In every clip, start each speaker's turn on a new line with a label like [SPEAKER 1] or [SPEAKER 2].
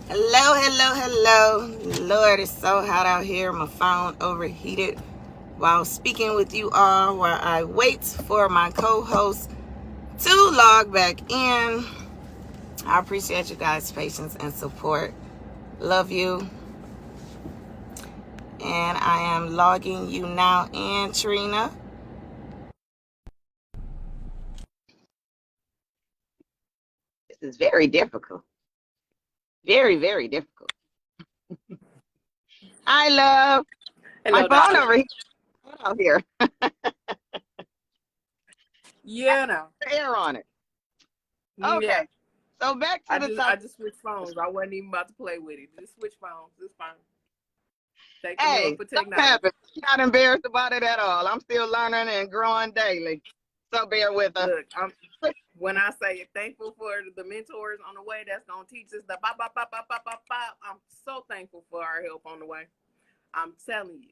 [SPEAKER 1] Hello, hello, hello. Lord, it's so hot out here. My phone overheated while speaking with you all while I wait for my co-host to log back in. I appreciate you guys' patience and support. Love you. And I am logging you now in, Trina. This is very difficult. Very, very difficult. I love my
[SPEAKER 2] Hello,
[SPEAKER 1] phone
[SPEAKER 2] darling.
[SPEAKER 1] over here. Out here.
[SPEAKER 2] Yeah, no.
[SPEAKER 1] Air on it.
[SPEAKER 2] Yeah.
[SPEAKER 1] Okay. So back to
[SPEAKER 2] I
[SPEAKER 1] the
[SPEAKER 2] just
[SPEAKER 1] topic.
[SPEAKER 2] I just switched phones. I wasn't even about to play with it. Just switch phones. It's fine. Thank the Lord
[SPEAKER 1] Hey,
[SPEAKER 2] for
[SPEAKER 1] stuff
[SPEAKER 2] technology.
[SPEAKER 1] happens. I'm not embarrassed about it at all. I'm still learning and growing daily. So bear with us.
[SPEAKER 2] Look, when I say thankful for the mentors on the way that's gonna teach us the bop bop bop bop bop bop bop. I'm so thankful for our help on the way. I'm telling you,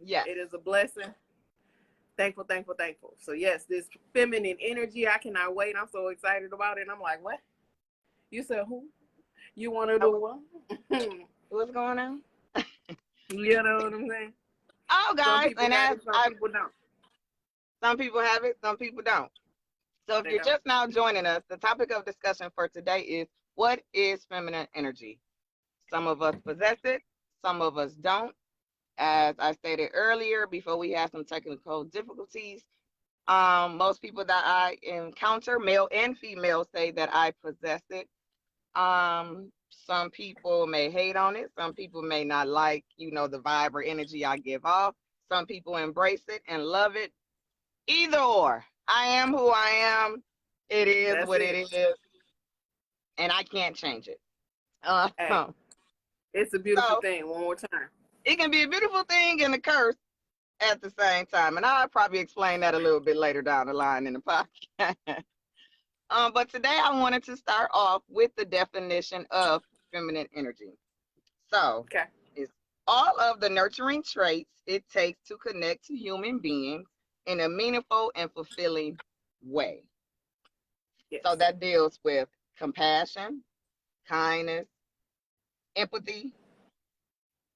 [SPEAKER 1] Yes.
[SPEAKER 2] it is a blessing. Thankful, thankful, thankful. So yes, this feminine energy, I cannot wait. I'm so excited about it. I'm like, what? You said who? You want to do what?
[SPEAKER 1] What's going on?
[SPEAKER 2] You know what I'm saying?
[SPEAKER 1] Oh,
[SPEAKER 2] Some
[SPEAKER 1] guys,
[SPEAKER 2] people
[SPEAKER 1] and
[SPEAKER 2] got
[SPEAKER 1] as
[SPEAKER 2] it, some
[SPEAKER 1] I,
[SPEAKER 2] people don't.
[SPEAKER 1] some people have it, some people don't. So if
[SPEAKER 2] They
[SPEAKER 1] you're
[SPEAKER 2] don't.
[SPEAKER 1] just now joining us, the topic of discussion for today is what is feminine energy? Some of us possess it, some of us don't. As I stated earlier, before we had some technical difficulties, most people that I encounter, male and female, say that I possess it. Some people may hate on it. Some people may not like, the vibe or energy I give off. Some people embrace it and love it. Either or. I am who I am. It is
[SPEAKER 2] That's
[SPEAKER 1] what it
[SPEAKER 2] it.
[SPEAKER 1] is, and I can't change it. Uh,
[SPEAKER 2] Hey,
[SPEAKER 1] so
[SPEAKER 2] it's a beautiful thing. One more time.
[SPEAKER 1] it can be a beautiful thing and a curse at the same time. And I'll probably explain that a little bit later down the line in the podcast. But today I wanted to start off with the definition of feminine energy. So
[SPEAKER 2] Okay.
[SPEAKER 1] it's all of the nurturing traits it takes to connect to human beings in a meaningful and fulfilling way. So
[SPEAKER 2] Yes.
[SPEAKER 1] that deals with compassion, kindness, empathy,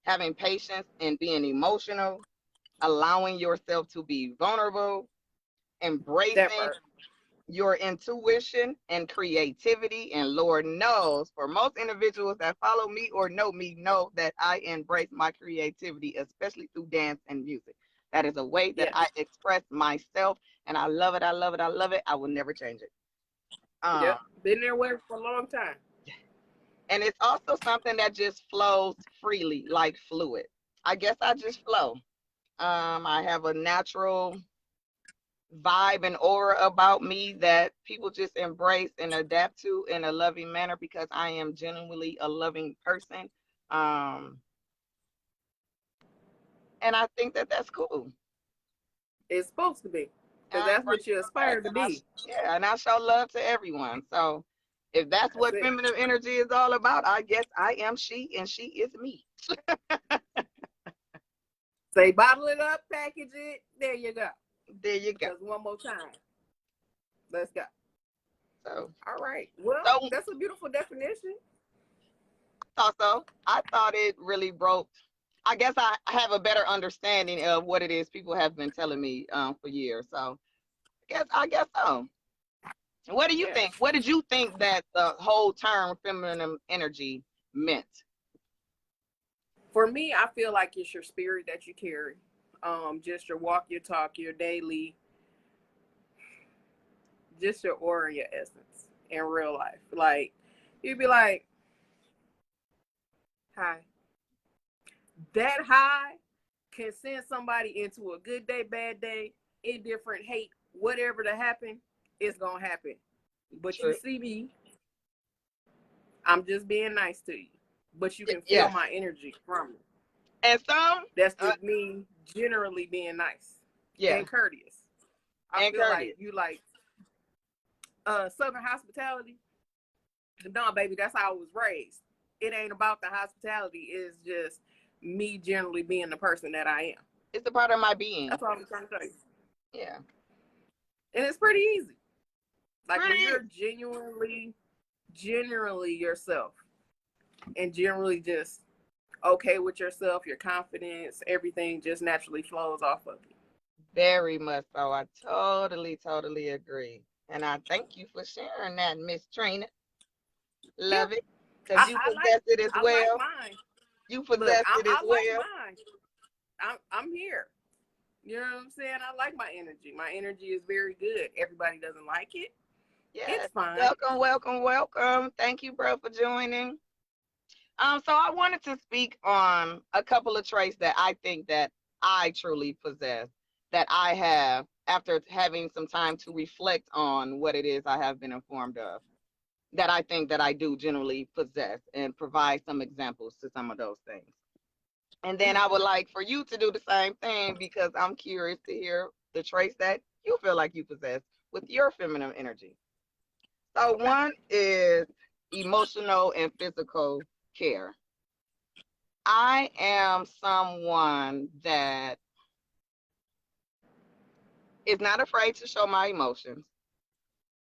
[SPEAKER 1] having patience and being emotional, allowing yourself to be vulnerable,
[SPEAKER 2] That
[SPEAKER 1] embracing
[SPEAKER 2] part.
[SPEAKER 1] your intuition and creativity. And Lord knows, for most individuals that follow me or know me, know that I embrace my creativity, especially through dance and music. That is a way that I
[SPEAKER 2] Yes.
[SPEAKER 1] express myself, and I love it. I love it. I love it. I will never change it. Um,
[SPEAKER 2] Yep. Been there with for a long time.
[SPEAKER 1] and it's also something that just flows freely, like fluid. I guess I just flow. I have a natural vibe and aura about me that people just embrace and adapt to in a loving manner because I am genuinely a loving person. Um, and I think that that's cool.
[SPEAKER 2] It's supposed to be.
[SPEAKER 1] And
[SPEAKER 2] Because
[SPEAKER 1] I
[SPEAKER 2] that's
[SPEAKER 1] embrace
[SPEAKER 2] what you
[SPEAKER 1] the fact,
[SPEAKER 2] aspire to be.
[SPEAKER 1] yeah, and I show love to everyone. So if that's
[SPEAKER 2] That's
[SPEAKER 1] what
[SPEAKER 2] it.
[SPEAKER 1] feminine energy is all about, I guess I am she and she is me.
[SPEAKER 2] Say bottle it up, package it. There you go.
[SPEAKER 1] There you go.
[SPEAKER 2] Because one more time. Let's go.
[SPEAKER 1] So,
[SPEAKER 2] All right. Well,
[SPEAKER 1] so
[SPEAKER 2] that's a beautiful definition.
[SPEAKER 1] also, I thought it really broke. I guess I have a better understanding of what it is people have been telling me for years. So I guess so. What do you
[SPEAKER 2] Yeah.
[SPEAKER 1] think? What did you think that the whole term feminine energy meant?
[SPEAKER 2] For me, I feel like it's your spirit that you carry. Just your walk, your talk, your daily, just your aura, your essence in real life. Like you'd be like, hi. That high can send somebody into a good day, bad day, indifferent, hate, whatever to happen, it's gonna happen. But you
[SPEAKER 1] True.
[SPEAKER 2] see me, I'm just being nice to you. But you can feel
[SPEAKER 1] Yes.
[SPEAKER 2] my energy from it.
[SPEAKER 1] And some,
[SPEAKER 2] That's
[SPEAKER 1] uh,
[SPEAKER 2] just me generally being nice
[SPEAKER 1] yeah,
[SPEAKER 2] and courteous. I
[SPEAKER 1] and
[SPEAKER 2] feel like
[SPEAKER 1] courteous.
[SPEAKER 2] you like Southern hospitality. No, baby, that's how I was raised. It ain't about the hospitality. It's just me generally being the person that I am.
[SPEAKER 1] It's a part of my being.
[SPEAKER 2] That's what I'm trying to tell you.
[SPEAKER 1] Yeah.
[SPEAKER 2] And it's pretty easy. Like when
[SPEAKER 1] Pretty.
[SPEAKER 2] you're genuinely yourself, and generally just okay with yourself, your confidence, everything just naturally flows off of you.
[SPEAKER 1] Very much so. I totally agree. And I thank you for sharing that, Miss Trina.
[SPEAKER 2] Yeah,
[SPEAKER 1] Love it. Because you possess it as
[SPEAKER 2] I like
[SPEAKER 1] well.
[SPEAKER 2] mine.
[SPEAKER 1] You
[SPEAKER 2] Look,
[SPEAKER 1] possess it as
[SPEAKER 2] I like
[SPEAKER 1] well.
[SPEAKER 2] mine. I'm here. You know what I'm saying? I like my energy. My energy is very good. Everybody doesn't like it.
[SPEAKER 1] Yes.
[SPEAKER 2] It's fine.
[SPEAKER 1] Welcome. Thank you, bro, for joining. So I wanted to speak on a couple of traits that I think that I truly possess, that I have after having some time to reflect on what it is I have been informed of, that I think that I do generally possess, and provide some examples to some of those things. And then I would like for you to do the same thing, because I'm curious to hear the traits that you feel like you possess with your feminine energy. So one is emotional and physical care. I am someone that is not afraid to show my emotions.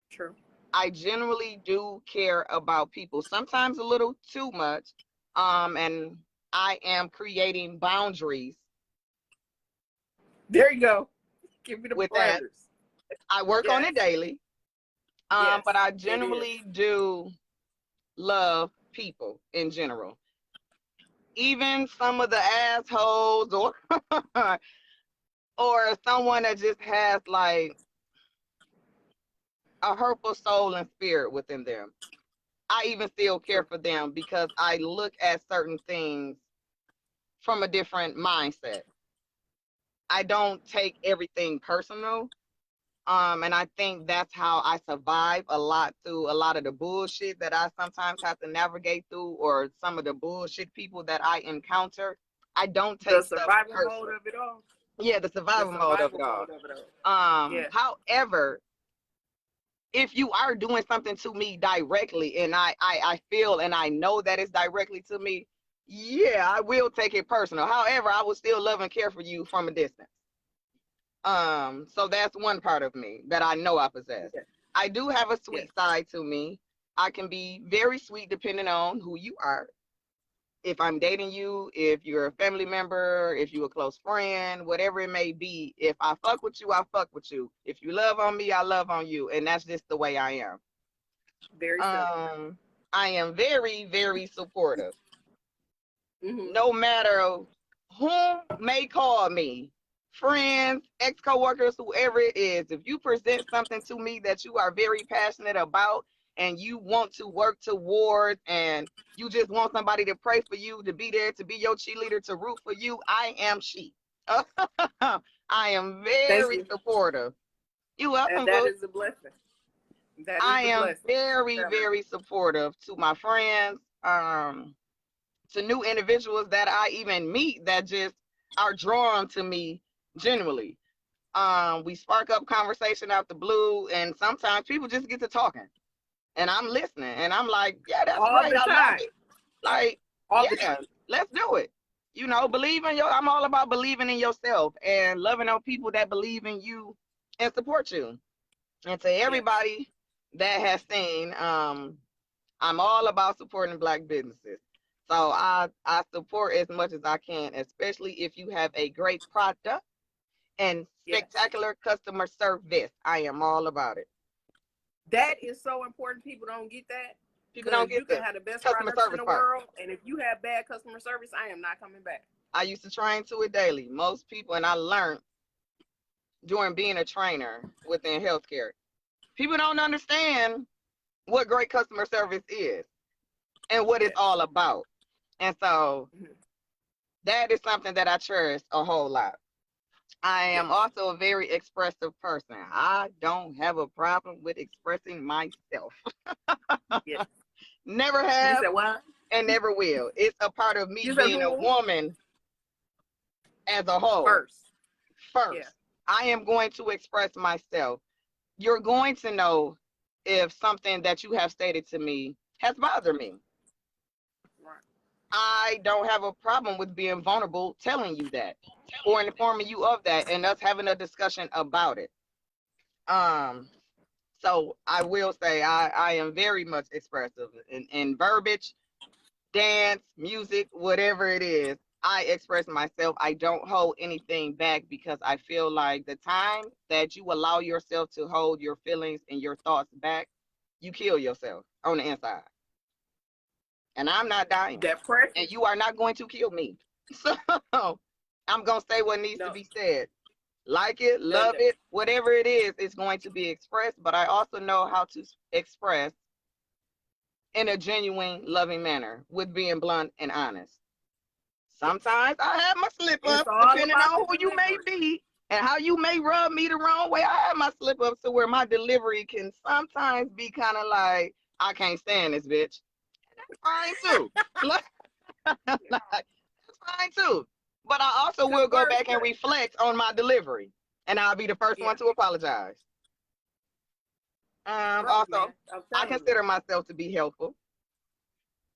[SPEAKER 2] True.
[SPEAKER 1] I generally do care about people, sometimes a little too much. And I am creating boundaries
[SPEAKER 2] There you go. Give me the
[SPEAKER 1] with that.
[SPEAKER 2] parameters.
[SPEAKER 1] I work on it daily.
[SPEAKER 2] Yes,
[SPEAKER 1] But I
[SPEAKER 2] it is.
[SPEAKER 1] generally do love people in general. Even some of the assholes, or or someone that just has like a hurtful soul and spirit within them. I even still care for them, because I look at certain things from a different mindset. I don't take everything personal. And I think that's how I survive a lot through a lot of the bullshit that I sometimes have to navigate through, or some of the bullshit people that I encounter. I don't take
[SPEAKER 2] The
[SPEAKER 1] stuff
[SPEAKER 2] survival
[SPEAKER 1] personal.
[SPEAKER 2] mode of it all.
[SPEAKER 1] Yeah, the survival mode of it all.
[SPEAKER 2] Yeah.
[SPEAKER 1] However, if you are doing something to me directly, and I feel and I know that it's directly to me, yeah, I will take it personal. However, I will still love and care for you from a distance. So that's one part of me that I know I possess.
[SPEAKER 2] Yeah.
[SPEAKER 1] I do have a sweet
[SPEAKER 2] Yeah.
[SPEAKER 1] side to me. I can be very sweet depending on who you are. If I'm dating you, if you're a family member, if you're a close friend, whatever it may be, if I fuck with you, I fuck with you. If you love on me, I love on you. And that's just the way I am.
[SPEAKER 2] Very simple.
[SPEAKER 1] I am very supportive.
[SPEAKER 2] Mm-hmm.
[SPEAKER 1] No matter whom may call me, friends, ex-coworkers, whoever it is, if you present something to me that you are very passionate about, and you want to work towards, and you just want somebody to pray for you, to be there, to be your cheerleader, to root for you, I am she. I am very supportive. You're welcome,
[SPEAKER 2] and that
[SPEAKER 1] boo.
[SPEAKER 2] is a blessing. That
[SPEAKER 1] I
[SPEAKER 2] is a
[SPEAKER 1] am
[SPEAKER 2] blessing.
[SPEAKER 1] very supportive to my friends, to new individuals that I even meet that just are drawn to me genuinely. We spark up conversation out the blue, and sometimes people just get to talking, and I'm listening, and I'm like, yeah, that's
[SPEAKER 2] All
[SPEAKER 1] great.
[SPEAKER 2] the
[SPEAKER 1] I
[SPEAKER 2] time.
[SPEAKER 1] love it. Like,
[SPEAKER 2] All
[SPEAKER 1] yeah,
[SPEAKER 2] the time.
[SPEAKER 1] let's do it. You know, believe in your. I'm all about believing in yourself and loving on people that believe in you and support you. And to everybody that has seen, I'm all about supporting Black businesses. So I support as much as I can, especially if you have a great product and spectacular customer service. I am all about it.
[SPEAKER 2] That is so important. People don't get that.
[SPEAKER 1] People don't get
[SPEAKER 2] you can have the best
[SPEAKER 1] customer
[SPEAKER 2] products in
[SPEAKER 1] service
[SPEAKER 2] the
[SPEAKER 1] part.
[SPEAKER 2] world, and if you have bad customer service, I am not coming back.
[SPEAKER 1] I used to train to it daily. Most people, and I learned during being a trainer within healthcare, people don't understand what great customer service is and what it's all about. And so that is something that I cherish a whole lot. I am also a very expressive person. I don't have a problem with expressing myself.
[SPEAKER 2] Yes.
[SPEAKER 1] Never have.
[SPEAKER 2] You said what?
[SPEAKER 1] And never will. It's a part of me being a woman as a whole. First. Yeah. I am going to express myself. You're going to know if something that you have stated to me has bothered me. Right. I don't have a problem with being vulnerable, telling you that, or informing you of that, and us having a discussion about it. So I will say I am very much expressive in verbiage. dance, music, whatever it is. I express myself. I don't hold anything back because I feel like the time that you allow yourself to hold your feelings and your thoughts back, you kill yourself on the inside. And I'm not dying.
[SPEAKER 2] That pressure.
[SPEAKER 1] And you are not going to kill me. So I'm going to say what needs to
[SPEAKER 2] No.
[SPEAKER 1] be said. Like it, love
[SPEAKER 2] That,
[SPEAKER 1] it, whatever it is, it's going to be expressed. But I also know how to express in a genuine, loving manner with being blunt and honest. Sometimes I have my slip
[SPEAKER 2] it's
[SPEAKER 1] ups,
[SPEAKER 2] all
[SPEAKER 1] depending
[SPEAKER 2] about
[SPEAKER 1] on
[SPEAKER 2] the
[SPEAKER 1] who you may
[SPEAKER 2] delivery.
[SPEAKER 1] be and how you may rub me the wrong way. I have my slip ups to where my delivery can sometimes be kind of like, I can't stand this bitch. That's fine too. That's fine too. But I also
[SPEAKER 2] Cause
[SPEAKER 1] will go
[SPEAKER 2] words
[SPEAKER 1] back and
[SPEAKER 2] cut.
[SPEAKER 1] reflect on my delivery, and I'll be the first
[SPEAKER 2] Yeah.
[SPEAKER 1] one to apologize.
[SPEAKER 2] Right,
[SPEAKER 1] Also,
[SPEAKER 2] man. I'm
[SPEAKER 1] I
[SPEAKER 2] telling you.
[SPEAKER 1] consider myself to be helpful,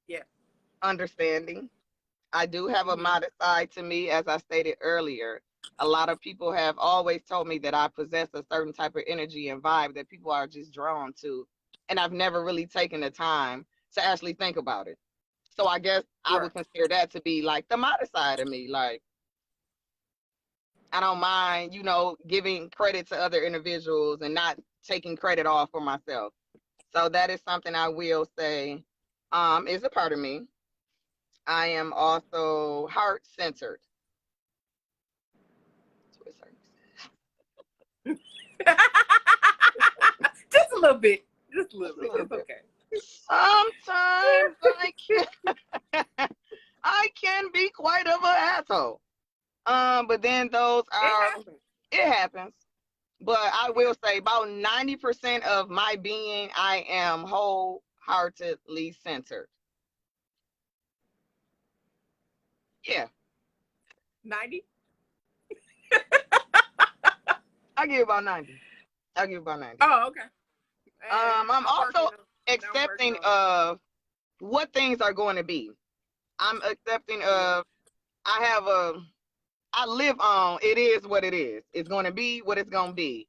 [SPEAKER 2] Yeah.
[SPEAKER 1] understanding. I do have a
[SPEAKER 2] Mm-hmm.
[SPEAKER 1] modest side to me, as I stated earlier. A lot of people have always told me that I possess a certain type of energy and vibe that people are just drawn to. And I've never really taken the time to actually think about it. So I guess I
[SPEAKER 2] Right.
[SPEAKER 1] would consider that to be like the modest side of me. Like, I don't mind, giving credit to other individuals and not taking credit all for myself. So that is something I will say is a part of me. I am also heart centered to a certain
[SPEAKER 2] Just a little bit. Just a little
[SPEAKER 1] Just a
[SPEAKER 2] bit.
[SPEAKER 1] little
[SPEAKER 2] It's
[SPEAKER 1] bit.
[SPEAKER 2] okay.
[SPEAKER 1] Sometimes I can be quite of an asshole. But then those
[SPEAKER 2] It
[SPEAKER 1] are
[SPEAKER 2] happens.
[SPEAKER 1] it happens. But I
[SPEAKER 2] Yeah.
[SPEAKER 1] will say about 90% of my being, I am wholeheartedly centered. Yeah,
[SPEAKER 2] 90.
[SPEAKER 1] I give about 90. I give about 90.
[SPEAKER 2] Oh, okay.
[SPEAKER 1] I'm
[SPEAKER 2] I'm working
[SPEAKER 1] also
[SPEAKER 2] on. I'm working
[SPEAKER 1] accepting
[SPEAKER 2] on it.
[SPEAKER 1] of what things are going to be. I'm accepting
[SPEAKER 2] Yeah.
[SPEAKER 1] of I have a I live on it is what it is. It's going to be what it's going to be.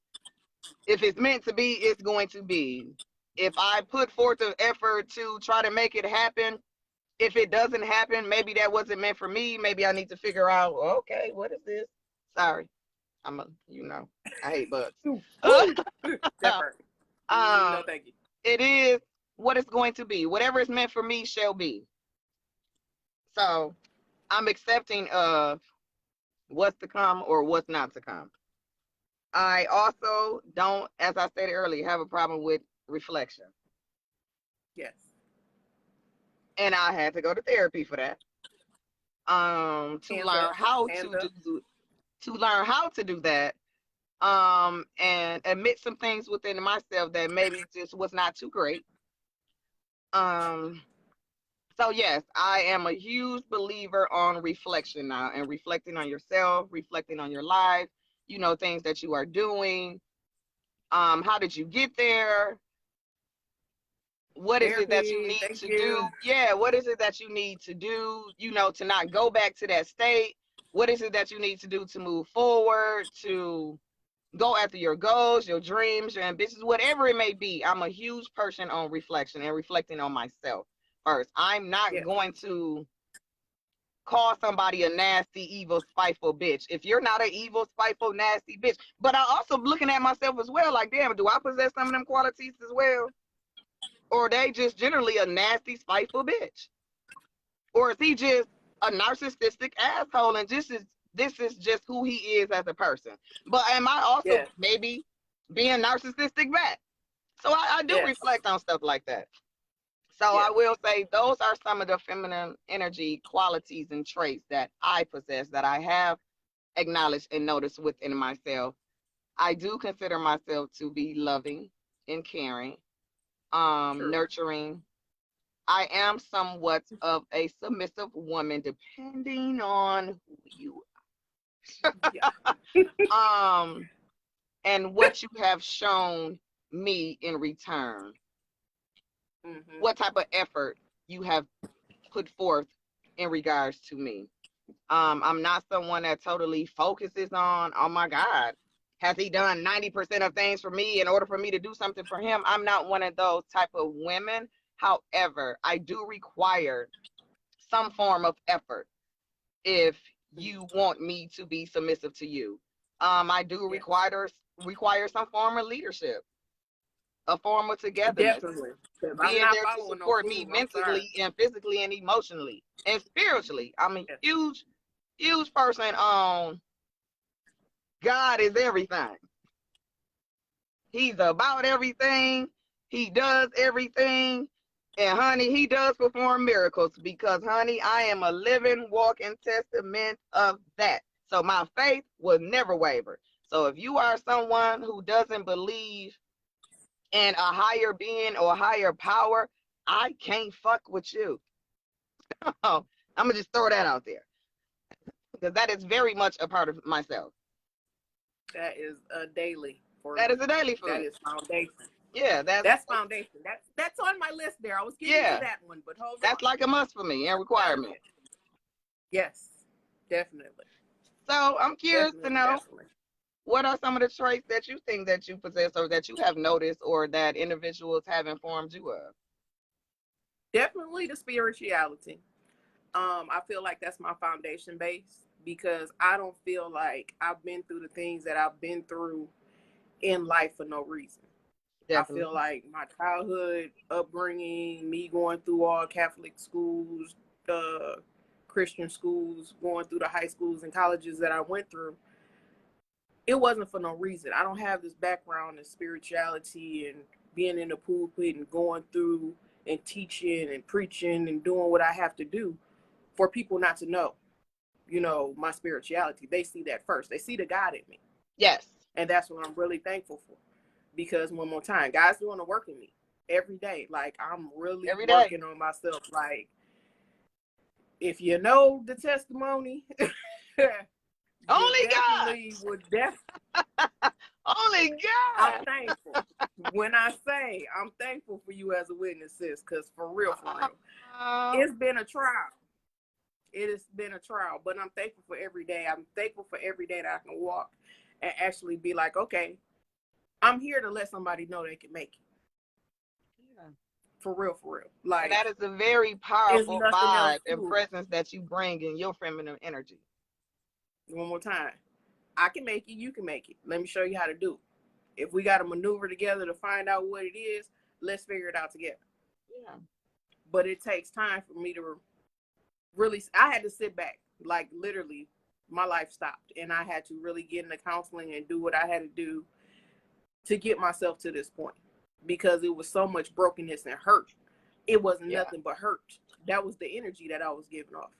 [SPEAKER 1] If it's meant to be, it's going to be. If I put forth the effort to try to make it happen, if it doesn't happen, maybe that wasn't meant for me. Maybe I need to figure out, okay, what is this? Sorry. I hate bugs.
[SPEAKER 2] Ooh,
[SPEAKER 1] Uh,
[SPEAKER 2] ooh, that burn.
[SPEAKER 1] um,
[SPEAKER 2] No, thank you.
[SPEAKER 1] it is what it's going to be. Whatever is meant for me shall be. So I'm accepting of what's to come or what's not to come. I also don't, as I stated earlier, have a problem with reflection.
[SPEAKER 2] Yes.
[SPEAKER 1] And I had to go to therapy for that. To
[SPEAKER 2] Hands
[SPEAKER 1] learn
[SPEAKER 2] up.
[SPEAKER 1] how
[SPEAKER 2] Hands
[SPEAKER 1] to
[SPEAKER 2] up.
[SPEAKER 1] do that. And admit some things within myself that maybe just was not too great. Um, so yes, I am a huge believer on reflection now and reflecting on yourself, reflecting on your life, things that you are doing. How did you get there? What is it that you
[SPEAKER 2] Therapy.
[SPEAKER 1] need
[SPEAKER 2] Thank
[SPEAKER 1] to do?
[SPEAKER 2] you.
[SPEAKER 1] Yeah, what is it that you need to do, to not go back to that state? What is it that you need to do to move forward, to go after your goals, your dreams, your ambitions, whatever it may be? I'm a huge person on reflection and reflecting on myself first. I'm not
[SPEAKER 2] Yeah.
[SPEAKER 1] going to call somebody a nasty, evil, spiteful bitch if you're not an evil, spiteful, nasty bitch. But I also looking at myself as well, like, damn, do I possess some of them qualities as well? Or are they just generally a nasty, spiteful bitch? Or is he just a narcissistic asshole and this is just who he is as a person? But am I also
[SPEAKER 2] Yes.
[SPEAKER 1] maybe being narcissistic back? So I do
[SPEAKER 2] Yes.
[SPEAKER 1] reflect on stuff like that. So I
[SPEAKER 2] Yes.
[SPEAKER 1] will say those are some of the feminine energy qualities and traits that I possess, that I have acknowledged and noticed within myself. I do consider myself to be loving and caring,
[SPEAKER 2] True.
[SPEAKER 1] nurturing. I am somewhat of a submissive woman, depending on who you
[SPEAKER 2] Yeah.
[SPEAKER 1] um and what you have shown me in return.
[SPEAKER 2] Mm-hmm.
[SPEAKER 1] What type of effort you have put forth in regards to me. I'm not someone that totally focuses on, oh my God, has he done 90% of things for me in order for me to do something for him? I'm not one of those type of women. However, I do require some form of effort if you want me to be submissive to you. I do
[SPEAKER 2] Yeah.
[SPEAKER 1] require some form of leadership, a form of togetherness,
[SPEAKER 2] Definitely. 'Cause I'm
[SPEAKER 1] being
[SPEAKER 2] not
[SPEAKER 1] there to
[SPEAKER 2] following no
[SPEAKER 1] support me
[SPEAKER 2] fool. I'm sorry.
[SPEAKER 1] mentally and physically and emotionally and spiritually. I'm a
[SPEAKER 2] Yeah.
[SPEAKER 1] huge person on God is everything. He's about everything. He does everything. And honey, he does perform miracles because honey, I am a living, walking testament of that. So my faith will never waver. So if you are someone who doesn't believe in a higher being or a higher power, I can't fuck with you. I'm gonna just throw that out there because that is very much a part of myself.
[SPEAKER 2] That is a daily for
[SPEAKER 1] That
[SPEAKER 2] me.
[SPEAKER 1] is a daily for
[SPEAKER 2] That
[SPEAKER 1] me.
[SPEAKER 2] is foundation.
[SPEAKER 1] Yeah,
[SPEAKER 2] That's foundation. That's on my list there. I was getting to
[SPEAKER 1] yeah,
[SPEAKER 2] that one, but hold on.
[SPEAKER 1] that's like a must for me and requirement.
[SPEAKER 2] Yes, definitely.
[SPEAKER 1] So I'm curious to
[SPEAKER 2] Definitely,
[SPEAKER 1] know,
[SPEAKER 2] definitely.
[SPEAKER 1] what are some of the traits that you think that you possess or that you have noticed or that individuals have informed you of?
[SPEAKER 2] Definitely the spirituality. I feel like that's my foundation base because I don't feel like I've been through the things that I've been through in life for no reason. I feel
[SPEAKER 1] Definitely.
[SPEAKER 2] like my childhood upbringing, me going through all Catholic schools, Christian schools, going through the high schools and colleges that I went through, it wasn't for no reason. I don't have this background in spirituality and being in the pulpit and going through and teaching and preaching and doing what I have to do for people not to know, my spirituality. They see that first. They see the God in me.
[SPEAKER 1] Yes.
[SPEAKER 2] And that's what I'm really thankful for. Because one more time, God's doing the work in me every day. Like I'm really
[SPEAKER 1] Every day.
[SPEAKER 2] working on myself. Like if you know the testimony, you
[SPEAKER 1] Only God.
[SPEAKER 2] definitely would
[SPEAKER 1] Only
[SPEAKER 2] I'm
[SPEAKER 1] God.
[SPEAKER 2] thankful. When I say I'm thankful for you as a witness, sis, because for real, it's been a trial. It has been a trial, but I'm thankful for every day. I'm thankful for every day that I can walk and actually be like, okay, I'm here to let somebody know they can make it.
[SPEAKER 1] Yeah.
[SPEAKER 2] For real, for real. Like,
[SPEAKER 1] And that is a very
[SPEAKER 2] there's
[SPEAKER 1] powerful
[SPEAKER 2] nothing else
[SPEAKER 1] vibe
[SPEAKER 2] to
[SPEAKER 1] and
[SPEAKER 2] it.
[SPEAKER 1] presence that you bring in your feminine energy.
[SPEAKER 2] One more time. I can make it, you can make it. Let me show you how to do it. If we got to maneuver together to find out what it is, let's figure it out together.
[SPEAKER 1] Yeah.
[SPEAKER 2] But it takes time for me to really, I had to sit back. Like, literally, my life stopped. And I had to really get into counseling and do what I had to do to get myself to this point. Because it was so much brokenness and hurt. It wasn't nothing but hurt. That was the energy that I was giving off.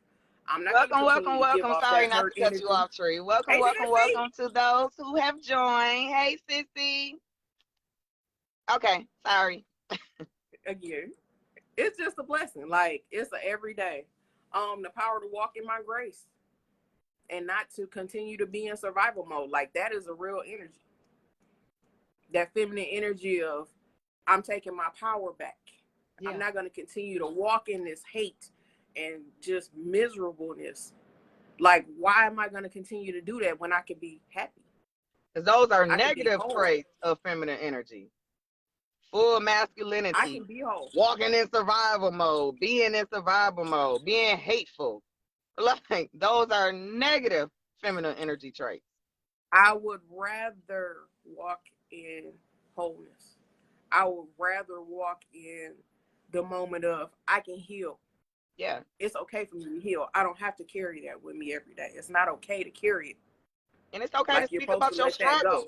[SPEAKER 2] I'm not going to continue to give off
[SPEAKER 1] Sorry
[SPEAKER 2] that
[SPEAKER 1] not to
[SPEAKER 2] hurt
[SPEAKER 1] cut you
[SPEAKER 2] energy.
[SPEAKER 1] off, Tree. Welcome,
[SPEAKER 2] Hey,
[SPEAKER 1] welcome to those who have joined. Hey, Sissy. Okay, sorry.
[SPEAKER 2] again, it's just a blessing. Like, it's a everyday. The power to walk in my grace and not to continue to be in survival mode. Like, that is a real energy. That feminine energy of I'm taking my power back.
[SPEAKER 1] Yeah.
[SPEAKER 2] I'm not going to continue to walk in this hate and just miserableness. Like, why am I going to continue to do that when I can be happy?
[SPEAKER 1] Because those are negative traits of feminine energy. Full masculinity.
[SPEAKER 2] I can be whole.
[SPEAKER 1] Walking in survival mode, being in survival mode, being hateful. Like, those are negative feminine energy traits.
[SPEAKER 2] I would rather walk in wholeness. I would rather walk in the moment of I can heal.
[SPEAKER 1] Yeah.
[SPEAKER 2] It's okay for me to heal. I don't have to carry that with me every day. It's not okay to carry it.
[SPEAKER 1] And it's okay to speak about your struggles.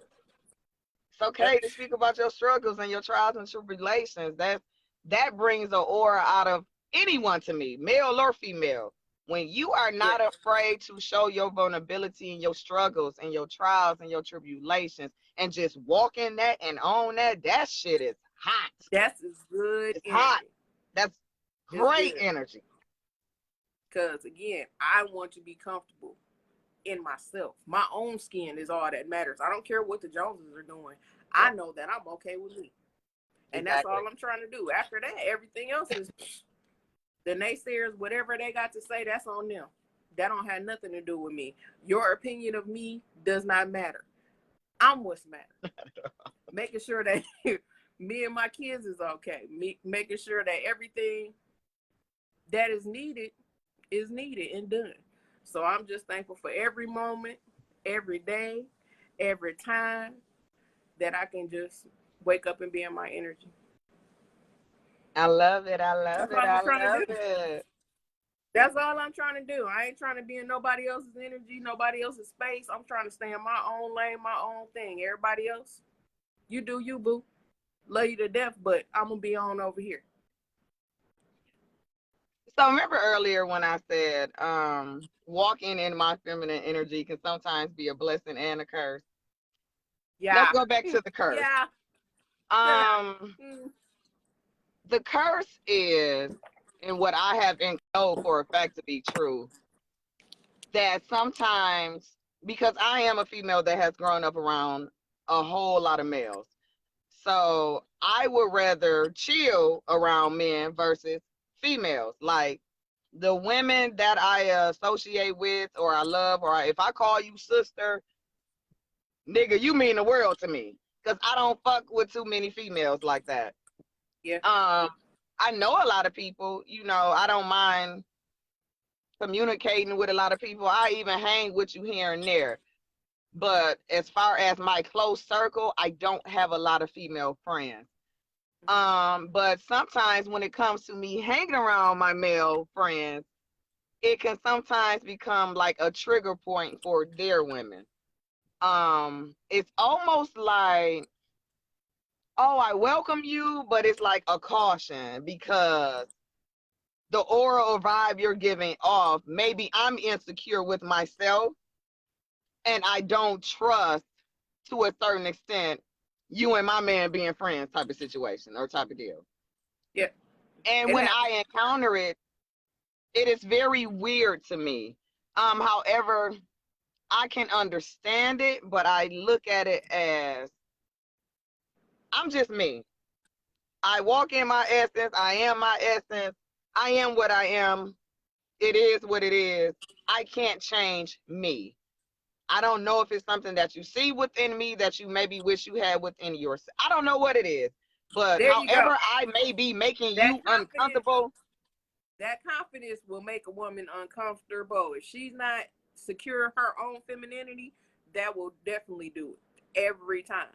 [SPEAKER 1] It's okay to speak about your struggles and your trials and tribulations. That brings an aura out of anyone to me, male or female. When you are not afraid to show your vulnerability and your struggles and your trials and your tribulations and just walk in that and own that, that shit is hot.
[SPEAKER 2] That's good.
[SPEAKER 1] It's hot. That's great energy.
[SPEAKER 2] Because again, I want to be comfortable in myself. My own skin is all that matters. I don't care what the Joneses are doing. I know that I'm okay with me. And that's all I'm trying to do. After that, everything else is the naysayers, whatever they got to say, that's on them. That don't have nothing to do with me. Your opinion of me does not matter. I'm what's matter. Making sure that me and my kids is okay. Me making sure that everything that is needed is needed and done. So I'm just thankful for every moment, every day, every time that I can just wake up and be in my energy.
[SPEAKER 1] I love it. I love
[SPEAKER 2] That's
[SPEAKER 1] it.
[SPEAKER 2] all I'm
[SPEAKER 1] I
[SPEAKER 2] trying to
[SPEAKER 1] love
[SPEAKER 2] do.
[SPEAKER 1] it.
[SPEAKER 2] That's all I'm trying to do. I ain't trying to be in nobody else's energy, nobody else's space. I'm trying to stay in my own lane, my own thing. Everybody else, you do you, boo. Love you to death, but I'm gonna be on over here.
[SPEAKER 1] So remember earlier when I said walking in my feminine energy can sometimes be a blessing and a curse. Let's
[SPEAKER 2] Yeah.
[SPEAKER 1] go back to the curse.
[SPEAKER 2] Yeah.
[SPEAKER 1] Um the curse is, and what I have know for a fact to be true, that sometimes, because I am a female that has grown up around a whole lot of males, so I would rather chill around men versus females. Like the women that I associate with or I love, or if I call you sister, nigga, you mean the world to me. Cause I don't fuck with too many females like that.
[SPEAKER 2] Yeah.
[SPEAKER 1] I know a lot of people, I don't mind communicating with a lot of people. I even hang with you here and there. But as far as my close circle, I don't have a lot of female friends. But sometimes when it comes to me hanging around my male friends, it can sometimes become like a trigger point for their women. It's almost like, oh, I welcome you, but it's like a caution because the aura or vibe you're giving off, maybe I'm insecure with myself and I don't trust to a certain extent you and my man being friends type of situation or type of deal.
[SPEAKER 2] Yeah.
[SPEAKER 1] And
[SPEAKER 2] It
[SPEAKER 1] when
[SPEAKER 2] happens.
[SPEAKER 1] I encounter it, it is very weird to me. However, I can understand it, but I look at it as I'm just me. I walk in my essence. I am my essence. I am what I am. It is what it is. I can't change me. I don't know if it's something that you see within me that you maybe wish you had within yourself. I don't know what it is. But
[SPEAKER 2] There you go.
[SPEAKER 1] however I may be making
[SPEAKER 2] That
[SPEAKER 1] you
[SPEAKER 2] confidence,
[SPEAKER 1] uncomfortable,
[SPEAKER 2] that confidence will make a woman uncomfortable. If she's not secure in her own femininity, that will definitely do it every time.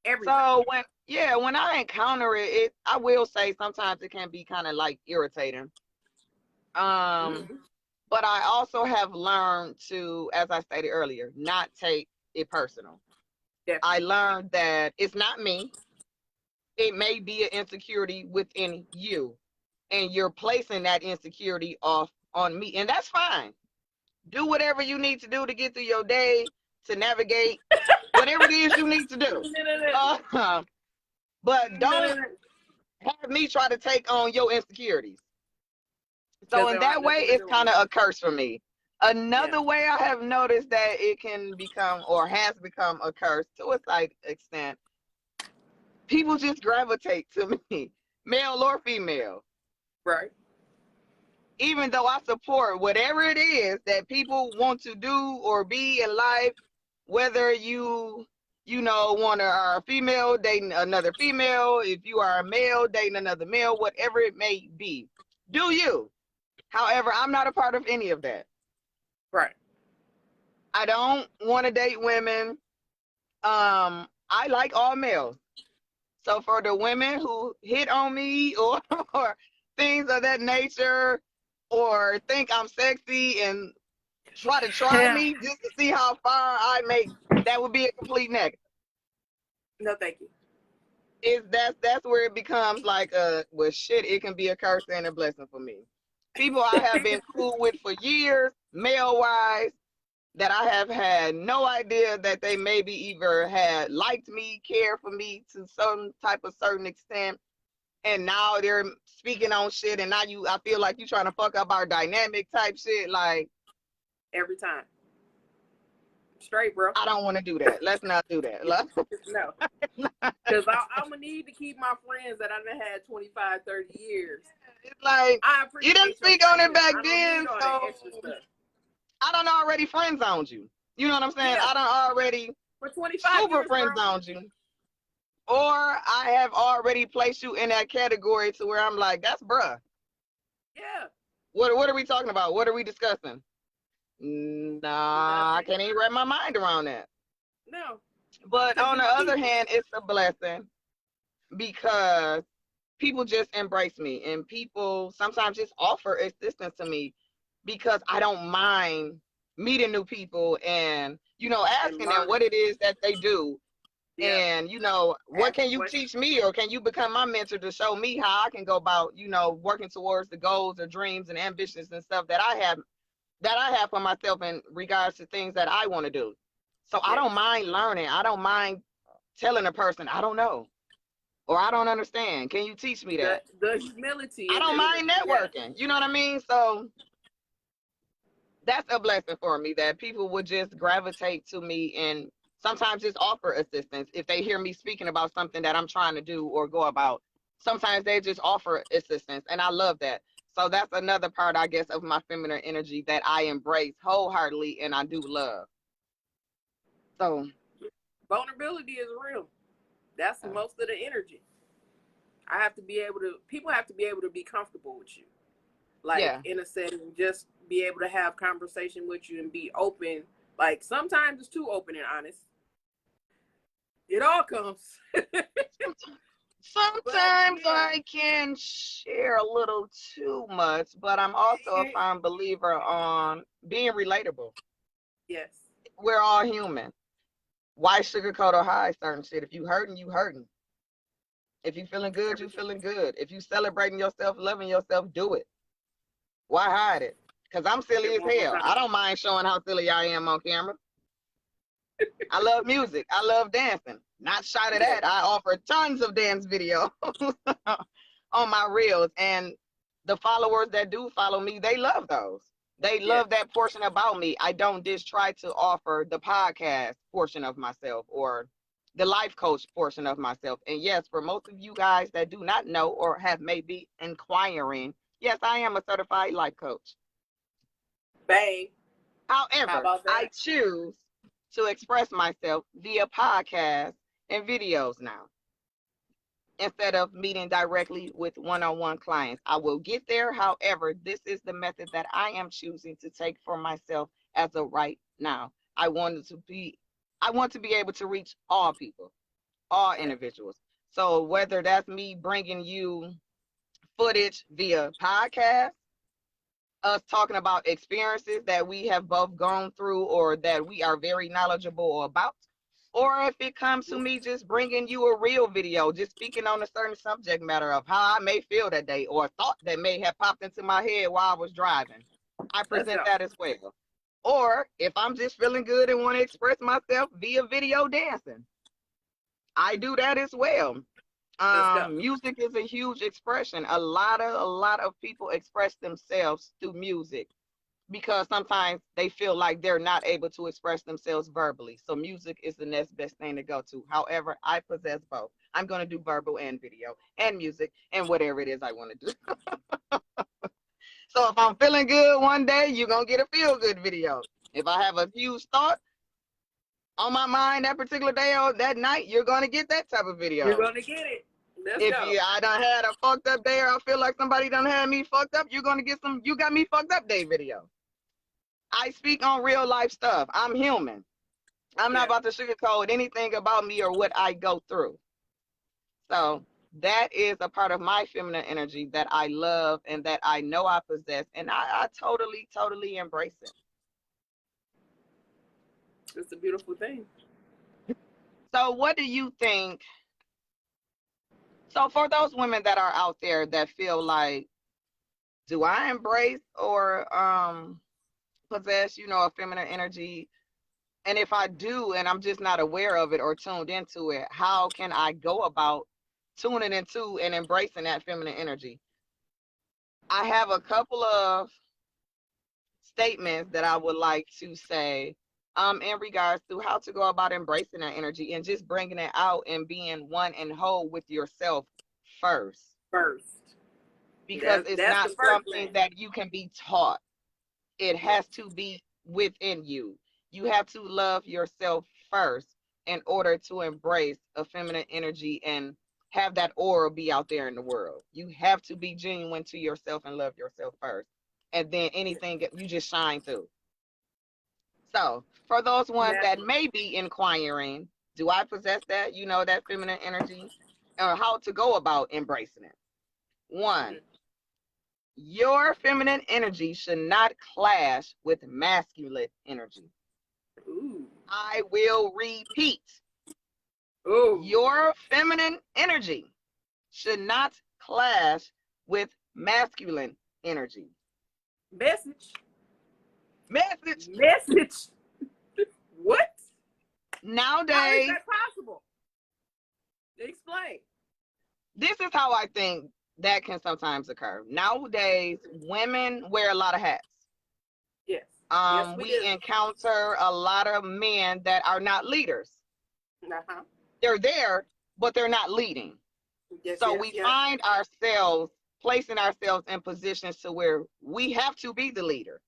[SPEAKER 2] Every time.
[SPEAKER 1] so when I encounter it, I will say sometimes it can be kind of like irritating. Um,
[SPEAKER 2] Mm-hmm.
[SPEAKER 1] but I also have learned to, as I stated earlier, not take it personal. I
[SPEAKER 2] Definitely.
[SPEAKER 1] learned that it's not me. It may be an insecurity within you, and you're placing that insecurity off on me, and that's fine. Do whatever you need to do to get through your day, to navigate whatever it is you need to do. But don't have me try to take on your insecurities. So
[SPEAKER 2] Because they
[SPEAKER 1] in
[SPEAKER 2] don't have
[SPEAKER 1] that way,
[SPEAKER 2] nothing to
[SPEAKER 1] it's
[SPEAKER 2] do with
[SPEAKER 1] kind
[SPEAKER 2] me.
[SPEAKER 1] of a curse for me.
[SPEAKER 2] Yeah.
[SPEAKER 1] Another way I have noticed that it can become or has become a curse to a slight extent, people just gravitate to me, male or female.
[SPEAKER 2] Right.
[SPEAKER 1] Even though I support whatever it is that people want to do or be in life, whether want a female dating another female, if you are a male dating another male, whatever it may be, do you. However, I'm not a part of any of that.
[SPEAKER 2] Right.
[SPEAKER 1] I don't want to date women. I like all males. So for the women who hit on me or things of that nature, or think I'm sexy and try
[SPEAKER 2] Yeah.
[SPEAKER 1] me just to see how far I make, that would be a complete negative.
[SPEAKER 2] No, thank you.
[SPEAKER 1] That's where it becomes like well shit, it can be a curse and a blessing for me. People I have been cool with for years, male wise, that I have had no idea that they maybe either had liked me, cared for me to some type of certain extent, and now they're speaking on shit, and now I feel like you trying to fuck up our dynamic type shit. Like,
[SPEAKER 2] Every time. Straight, bro.
[SPEAKER 1] I don't want to do that. Let's not do that.
[SPEAKER 2] No. Because I'm going to need to keep my friends that I've had 25, 30 years.
[SPEAKER 1] It's like,
[SPEAKER 2] I
[SPEAKER 1] you didn't
[SPEAKER 2] appreciate your
[SPEAKER 1] speak on it
[SPEAKER 2] friendship.
[SPEAKER 1] back
[SPEAKER 2] I don't
[SPEAKER 1] then,
[SPEAKER 2] need all that
[SPEAKER 1] so
[SPEAKER 2] extra stuff.
[SPEAKER 1] I done already friend zoned you. You know what I'm saying?
[SPEAKER 2] Yeah.
[SPEAKER 1] I done already
[SPEAKER 2] For 25
[SPEAKER 1] super
[SPEAKER 2] years,
[SPEAKER 1] friend
[SPEAKER 2] bro.
[SPEAKER 1] zoned you. Or I have already placed you in that category to where I'm like, that's bruh.
[SPEAKER 2] Yeah.
[SPEAKER 1] What are we talking about? What are we discussing? Nah, I
[SPEAKER 2] Nothing.
[SPEAKER 1] can't even wrap my mind around that.
[SPEAKER 2] No,
[SPEAKER 1] But
[SPEAKER 2] because
[SPEAKER 1] on
[SPEAKER 2] we
[SPEAKER 1] the other
[SPEAKER 2] people.
[SPEAKER 1] hand, it's a blessing because people just embrace me and people sometimes just offer assistance to me because I don't mind meeting new people and,
[SPEAKER 2] And
[SPEAKER 1] asking them
[SPEAKER 2] learning.
[SPEAKER 1] what it is that they do.
[SPEAKER 2] Yeah.
[SPEAKER 1] And, what
[SPEAKER 2] Asking
[SPEAKER 1] can you
[SPEAKER 2] questions.
[SPEAKER 1] teach me or can you become my mentor to show me how I can go about, working towards the goals or dreams and ambitions and stuff that I have for myself in regards to things that I want to do. So I
[SPEAKER 2] Yes.
[SPEAKER 1] don't mind learning. I don't mind telling a person, I don't know or I don't understand. Can you teach me that?
[SPEAKER 2] The humility
[SPEAKER 1] I
[SPEAKER 2] in the
[SPEAKER 1] don't mind
[SPEAKER 2] energy. Yes.
[SPEAKER 1] networking. You know what I mean? So that's a blessing for me that people would just gravitate to me and sometimes just offer assistance if they hear me speaking about something that I'm trying to do or go about. Sometimes they just offer assistance, and I love that. So that's another part, I guess, of my feminine energy that I embrace wholeheartedly and I do love. So,
[SPEAKER 2] Vulnerability is real. That's most of the energy. People have to be able to be comfortable with you. Like
[SPEAKER 1] yeah.
[SPEAKER 2] in a setting, just be able to have conversation with you and be open. Like sometimes it's too open and honest. It all comes. But
[SPEAKER 1] Sometimes
[SPEAKER 2] yeah.
[SPEAKER 1] I can share a little too much, but I'm also a firm believer on being relatable.
[SPEAKER 2] Yes.
[SPEAKER 1] We're all human. Why sugarcoat or hide certain shit? If you hurting, you hurting. If you feeling good, you
[SPEAKER 2] Everything.
[SPEAKER 1] feeling good. If you celebrating yourself, loving yourself, do it. Why hide it? Because I'm silly as
[SPEAKER 2] One more
[SPEAKER 1] hell. I
[SPEAKER 2] time.
[SPEAKER 1] don't mind showing how silly I am on camera. I love music. I love dancing. Not shy of
[SPEAKER 2] Yes.
[SPEAKER 1] that. I offer tons of dance videos on my reels. And the followers that do follow me, they love those. They
[SPEAKER 2] Yes.
[SPEAKER 1] love that portion about me. I don't just try to offer the podcast portion of myself or the life coach portion of myself. And yes, for most of you guys that do not know or have maybe inquiring, yes, I am a certified life coach.
[SPEAKER 2] Bang. How
[SPEAKER 1] However,
[SPEAKER 2] about
[SPEAKER 1] I
[SPEAKER 2] that?
[SPEAKER 1] choose to express myself via podcast and videos now instead of meeting directly with one-on-one clients. I will get there. However, this is the method that I am choosing to take for myself as of right now. I want to be able to reach all people, all
[SPEAKER 2] Yes.
[SPEAKER 1] individuals. So whether that's me bringing you footage via podcast, us talking about experiences that we have both gone through or that we are very knowledgeable about, or if it comes to me just bringing you a real video, just speaking on a certain subject matter of how I may feel that day or a thought that may have popped into my head while I was driving. I
[SPEAKER 2] Let's
[SPEAKER 1] present
[SPEAKER 2] go.
[SPEAKER 1] that as well. Or if I'm just feeling good and want to express myself via video dancing, I do that as well.
[SPEAKER 2] Let's go.
[SPEAKER 1] Music is a huge expression. A lot of people express themselves through music because sometimes they feel like they're not able to express themselves verbally. So music is the next best thing to go to. However, I possess both. I'm going to do verbal and video and music and whatever it is I want to do. So if I'm feeling good one day, you're going to get a feel good video. If I have a huge thought on my mind that particular day or that night, you're going to get that type of
[SPEAKER 2] You're
[SPEAKER 1] video.
[SPEAKER 2] gonna get it. Let's
[SPEAKER 1] If
[SPEAKER 2] go.
[SPEAKER 1] I done had a fucked up day or I feel like somebody done had me fucked up, you're going to get some you got me fucked up day video. I speak on real life stuff. I'm human. I'm not
[SPEAKER 2] Yeah.
[SPEAKER 1] about to sugarcoat anything about me or what I go through. So that is a part of my feminine energy that I love and that I know I possess. And I totally, totally embrace it.
[SPEAKER 2] It's a beautiful thing.
[SPEAKER 1] So what do you think? So for those women that are out there that feel like, do I embrace or possess, a feminine energy? And if I do and I'm just not aware of it or tuned into it, how can I go about tuning into and embracing that feminine energy? I have a couple of statements that I would like to say in regards to how to go about embracing that energy and just bringing it out and being one and whole with yourself first.
[SPEAKER 2] First.
[SPEAKER 1] Because it's
[SPEAKER 2] That's
[SPEAKER 1] not
[SPEAKER 2] the first
[SPEAKER 1] something
[SPEAKER 2] thing.
[SPEAKER 1] that you can be taught. It
[SPEAKER 2] Yes.
[SPEAKER 1] has to be within you. You have to love yourself first in order to embrace a feminine energy and have that aura be out there in the world. You have to be genuine to yourself and love yourself first. and then anything you just shine through. So for those ones that may be inquiring, do I possess that? You know, that feminine energy, or how to go about embracing it. One, your feminine energy should not clash with masculine energy.
[SPEAKER 2] Ooh.
[SPEAKER 1] I will repeat.
[SPEAKER 2] Ooh.
[SPEAKER 1] Your feminine energy should not clash with masculine energy.
[SPEAKER 2] Message. What?
[SPEAKER 1] Nowadays,
[SPEAKER 2] how is that possible? Explain.
[SPEAKER 1] This is how I think that can sometimes occur. Nowadays, women wear a lot of hats.
[SPEAKER 2] Yes.
[SPEAKER 1] We encounter a lot of men that are not leaders.
[SPEAKER 2] Uh-huh.
[SPEAKER 1] They're there, but they're not leading. So we find ourselves placing ourselves in positions to where we have to be the leader.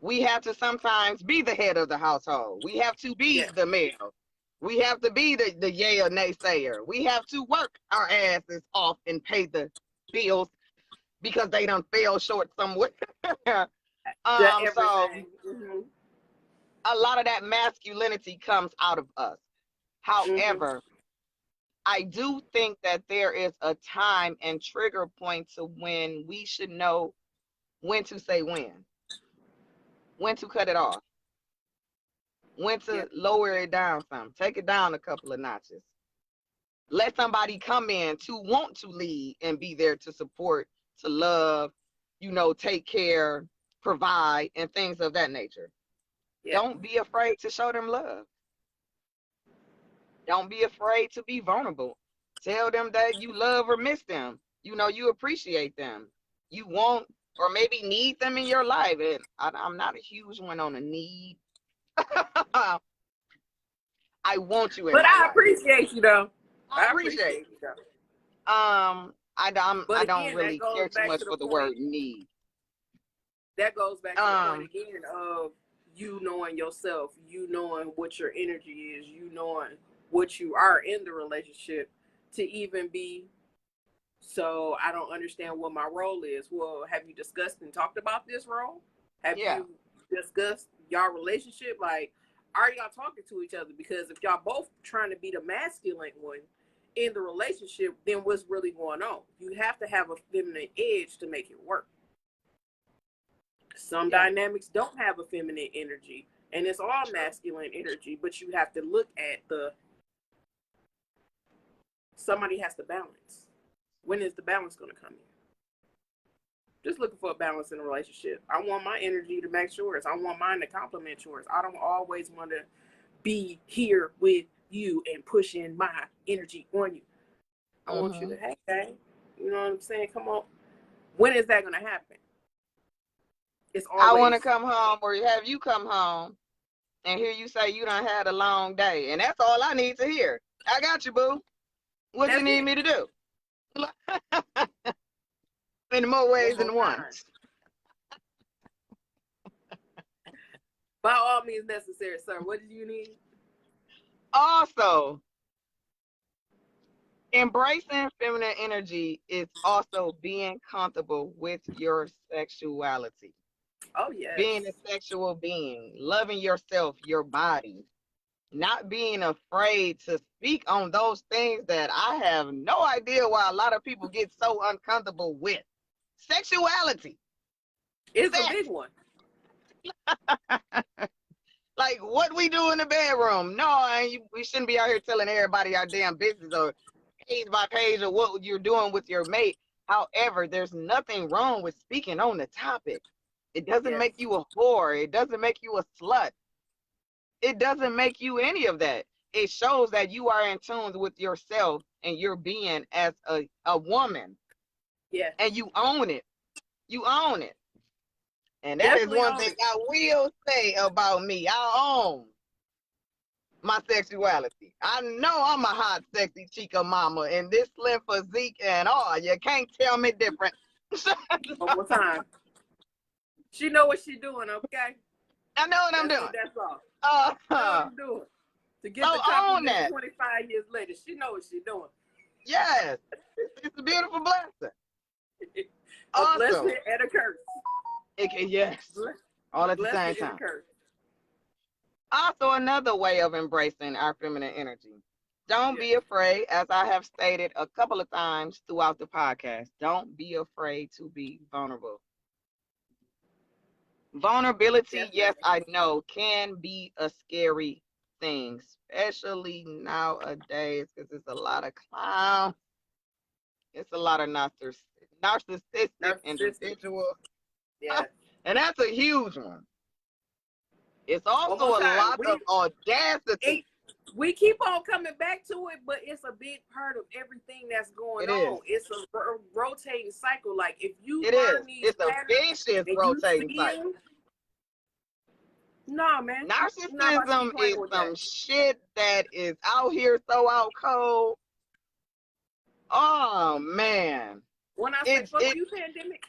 [SPEAKER 1] We have to sometimes be the head of the household. We have to be the male. We have to be the yay or naysayer. We have to work our asses off and pay the bills because they done fell short somewhere. So a lot of that masculinity comes out of us. However, I do think that there is a time and trigger point to when we should know when to say when to cut it off, when to lower it down some, take it down a couple of notches. Let somebody come in to want to lead and be there to support, to love, you know, take care, provide, and things of that nature. Don't be afraid to show them love. Don't be afraid to be vulnerable. Tell them that you love or miss them. You know, you appreciate them. You want or maybe need them in your life. And I'm not a huge one on a need. I want you in my life.
[SPEAKER 2] But I appreciate you though.
[SPEAKER 1] I appreciate you though. I don't really care too much for the word need.
[SPEAKER 2] That goes back to the point again of you knowing yourself, you knowing what your energy is, you knowing what you are in the relationship to even be. So I don't understand what my role is. Well, have you discussed and talked about this role? Have you discussed y'all relationship? Like, are y'all talking to each other? Because if y'all both trying to be the masculine one in the relationship, then what's really going on? You have to have a feminine edge to make it work. Some dynamics don't have a feminine energy, and it's all masculine energy, but you have to look at somebody has to balance. When is the balance going to come in? Just looking for a balance in a relationship. I want my energy to match yours. I want mine to complement yours. I don't always want to be here with you and pushing my energy on you. I want you to, hey, you know what I'm saying? Come on. When is that going to happen? It's always,
[SPEAKER 1] I want to come home or have you come home and hear you say you done had a long day. And that's all I need to hear. I got you, boo. What you need me to do? In more ways than one.
[SPEAKER 2] By all means necessary, sir. What did you need?
[SPEAKER 1] Also, embracing feminine energy is also being comfortable with your sexuality.
[SPEAKER 2] Oh, yes.
[SPEAKER 1] Being a sexual being, loving yourself, your body, not being afraid to speak on those things that I have no idea why a lot of people get so uncomfortable with. Sexuality.
[SPEAKER 2] It's a big one.
[SPEAKER 1] Like what we do in the bedroom. No, we shouldn't be out here telling everybody our damn business or page by page or what you're doing with your mate. However, there's nothing wrong with speaking on the topic. It doesn't make you a whore. It doesn't make you a slut. It doesn't make you any of that. It shows that you are in tune with yourself and your being as a woman.
[SPEAKER 2] Yeah.
[SPEAKER 1] And you own it. You own it. And that is one thing I will say about me. I own my sexuality. I know I'm a hot, sexy chica mama and this slim physique and all. You can't tell me different.
[SPEAKER 2] One more time. She know what she's doing, okay?
[SPEAKER 1] I know what I'm doing.
[SPEAKER 2] That's all. Know what I'm doing. To get the compliment 25 years later, she know what she's doing.
[SPEAKER 1] Yes. It's a beautiful blessing.
[SPEAKER 2] A blessing and a curse.
[SPEAKER 1] Yes, all at the
[SPEAKER 2] Blessing
[SPEAKER 1] same
[SPEAKER 2] is a
[SPEAKER 1] time.
[SPEAKER 2] curse.
[SPEAKER 1] Also, another way of embracing our feminine energy. Don't be
[SPEAKER 2] Yes.
[SPEAKER 1] afraid, as I have stated a couple of times throughout the podcast. Don't be afraid to be vulnerable. Vulnerability, yes,
[SPEAKER 2] Definitely.
[SPEAKER 1] I know, can be a scary thing, especially nowadays, because it's a lot of clowns. It's a lot of narcissistic
[SPEAKER 2] Narcissistic.
[SPEAKER 1] individuals.
[SPEAKER 2] Yes.
[SPEAKER 1] And that's a huge one. It's
[SPEAKER 2] One
[SPEAKER 1] also
[SPEAKER 2] more
[SPEAKER 1] a
[SPEAKER 2] time.
[SPEAKER 1] lot of audacity.
[SPEAKER 2] We keep on coming back to it, but it's a big part of everything that's going
[SPEAKER 1] It is.
[SPEAKER 2] on. It's a rotating cycle. Like if you
[SPEAKER 1] It is.
[SPEAKER 2] learn these
[SPEAKER 1] It's a
[SPEAKER 2] patterns
[SPEAKER 1] vicious
[SPEAKER 2] and you
[SPEAKER 1] rotating
[SPEAKER 2] see
[SPEAKER 1] cycle.
[SPEAKER 2] them, nah, man, I'm not about to
[SPEAKER 1] Narcissism
[SPEAKER 2] keep
[SPEAKER 1] is
[SPEAKER 2] playing with
[SPEAKER 1] some
[SPEAKER 2] that.
[SPEAKER 1] shit that is out here so out cold. Oh man.
[SPEAKER 2] When I say
[SPEAKER 1] It's
[SPEAKER 2] fuck
[SPEAKER 1] it
[SPEAKER 2] you, pandemic,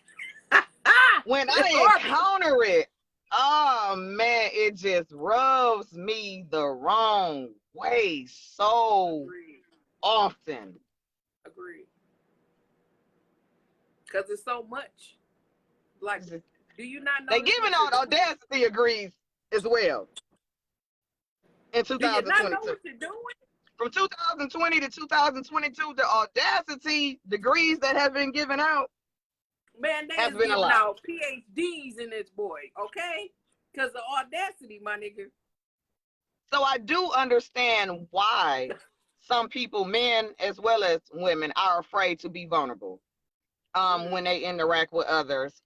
[SPEAKER 1] when
[SPEAKER 2] it's
[SPEAKER 1] I
[SPEAKER 2] horrible.
[SPEAKER 1] encounter it, oh man, it just rubs me the wrong way so
[SPEAKER 2] Agreed.
[SPEAKER 1] often.
[SPEAKER 2] Agreed. Because it's so much. Like, do you not
[SPEAKER 1] They
[SPEAKER 2] notice
[SPEAKER 1] giving
[SPEAKER 2] what you're
[SPEAKER 1] out
[SPEAKER 2] doing?
[SPEAKER 1] audacity agrees as well in
[SPEAKER 2] Do you not know
[SPEAKER 1] 2022.
[SPEAKER 2] what you're doing?
[SPEAKER 1] From 2020 to 2022, the audacity degrees that have been given out
[SPEAKER 2] Man, they
[SPEAKER 1] has
[SPEAKER 2] is
[SPEAKER 1] been a
[SPEAKER 2] giving
[SPEAKER 1] lot.
[SPEAKER 2] out PhDs in this boy, okay? Because the audacity, my nigga.
[SPEAKER 1] So I do understand why some people, men as well as women, are afraid to be vulnerable when they interact with others.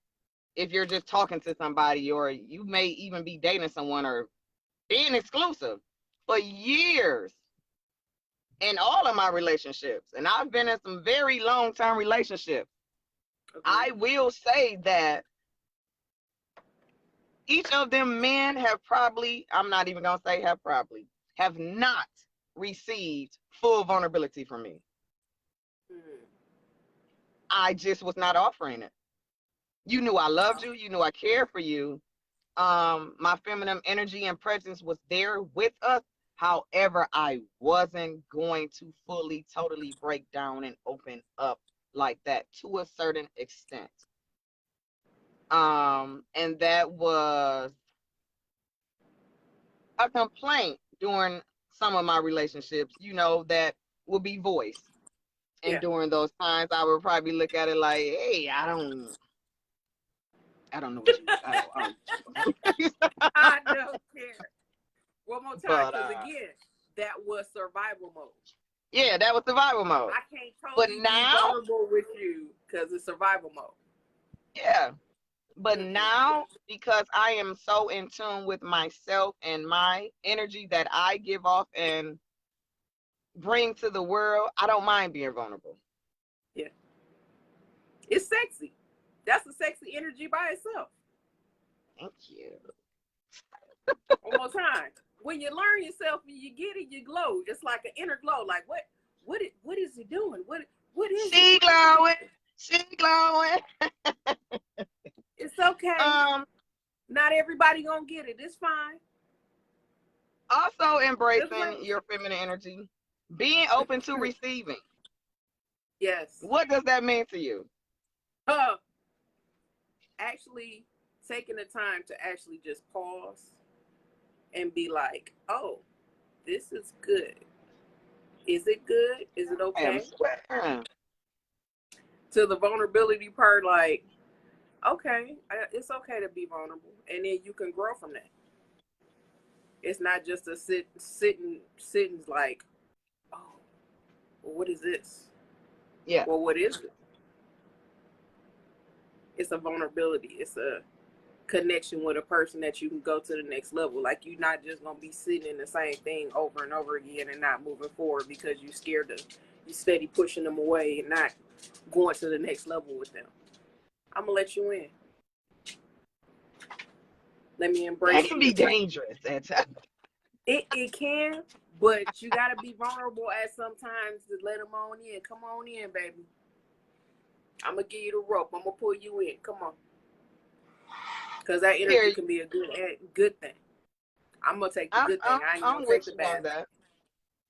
[SPEAKER 1] If you're just talking to somebody, or you may even be dating someone or being exclusive for years in all of my relationships, and I've been in some very long-term relationships, I will say that each of them men have probably, I'm not even going to say have not received full vulnerability from me. I just was not offering it. You knew I loved you. You knew I cared for you. My feminine energy and presence was there with us. However, I wasn't going to fully, totally break down and open up like that to a certain extent. And that was a complaint during some of my relationships, that will be voiced. And during those times, I would probably look at it like, hey, I don't know what you,
[SPEAKER 2] I don't care. One more time,
[SPEAKER 1] but,
[SPEAKER 2] because again, that was survival mode.
[SPEAKER 1] yeah, that was survival mode.
[SPEAKER 2] I can't
[SPEAKER 1] But
[SPEAKER 2] totally be
[SPEAKER 1] now,
[SPEAKER 2] vulnerable with you because it's survival mode.
[SPEAKER 1] yeah. But now, because I am so in tune with myself and my energy that I give off and bring to the world, I don't mind being vulnerable.
[SPEAKER 2] Yeah. It's sexy. That's a sexy energy by itself.
[SPEAKER 1] Thank you.
[SPEAKER 2] One more time. When you learn yourself and you get it, you glow. It's like an inner glow. Like what is it doing? What is
[SPEAKER 1] She
[SPEAKER 2] it?
[SPEAKER 1] glowing. She glowing.
[SPEAKER 2] It's okay. Not everybody gonna get it. It's fine.
[SPEAKER 1] Also embracing your feminine energy. Being open to receiving.
[SPEAKER 2] Yes.
[SPEAKER 1] What does that mean to you?
[SPEAKER 2] Actually taking the time to actually just pause and be like, oh, this is good. Is it good? Is it okay? To the vulnerability part, like, okay, it's okay to be vulnerable, and then you can grow from that. It's not just a sitting like, oh, well, what is this?
[SPEAKER 1] Yeah.
[SPEAKER 2] Well, what is it? It's a vulnerability. It's a connection with a person that you can go to the next level. Like, you're not just gonna be sitting in the same thing over and over again and not moving forward because you're scared of, you steady pushing them away and not going to the next level with them. I'm gonna let you in. Let me embrace you.
[SPEAKER 1] That can be dangerous at times.
[SPEAKER 2] It can, but you gotta be vulnerable at sometimes to let them on in. Come on in, baby. I'm gonna give you the rope. I'm gonna pull you in. Come on. Because that energy can be a good thing. I'm gonna take the good thing. I ain't gonna take the bad thing.